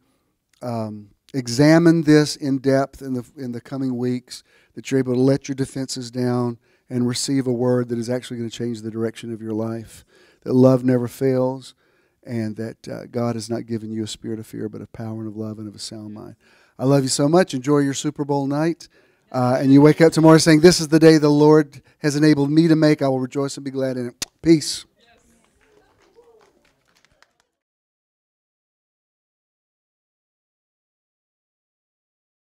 examine this in depth in the coming weeks, that you're able to let your defenses down and receive a word that is actually going to change the direction of your life. That love never fails, and that God has not given you a spirit of fear, but of power and of love and of a sound mind. I love you so much. Enjoy your Super Bowl night. And you wake up tomorrow saying, this is the day the Lord has enabled me to make. I will rejoice and be glad in it. Peace.